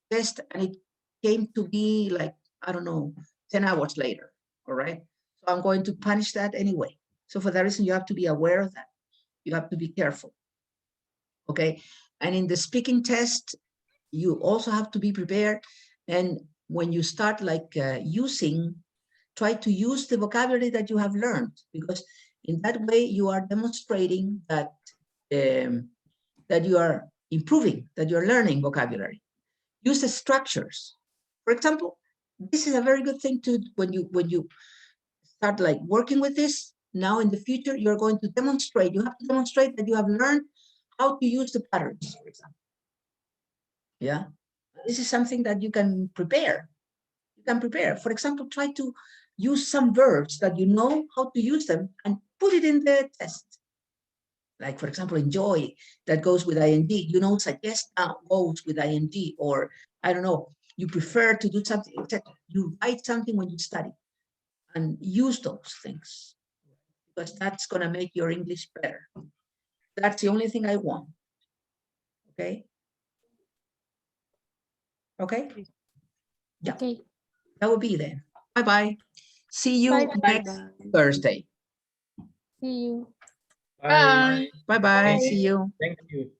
test, and it came to be like, I don't know, 10 hours later. All right. So I'm going to punish that anyway. So for that reason, you have to be aware of that. You have to be careful. Okay. And in the speaking test, you also have to be prepared. And when you start like try to use the vocabulary that you have learned, because in that way you are demonstrating that that you are improving, that you're learning vocabulary. Use the structures. For example, this is a very good thing to when you start like working with this. Now in the future, you're going to demonstrate. You have to demonstrate that you have learned how to use the patterns, for example. Yeah, this is something that you can prepare. You can prepare. For example, try to use some verbs that you know how to use them and put it in the test. Like, for example, enjoy, that goes with ing. You know, suggest now goes with ing, or I don't know, you prefer to do something, etc. You write something when you study and use those things, because that's going to make your English better. That's the only thing I want. Okay. Okay. Yeah. Okay. That will be then. Bye-bye. See you Bye. next Thursday. See you. Bye. Bye-bye. Bye. See you. Thank you.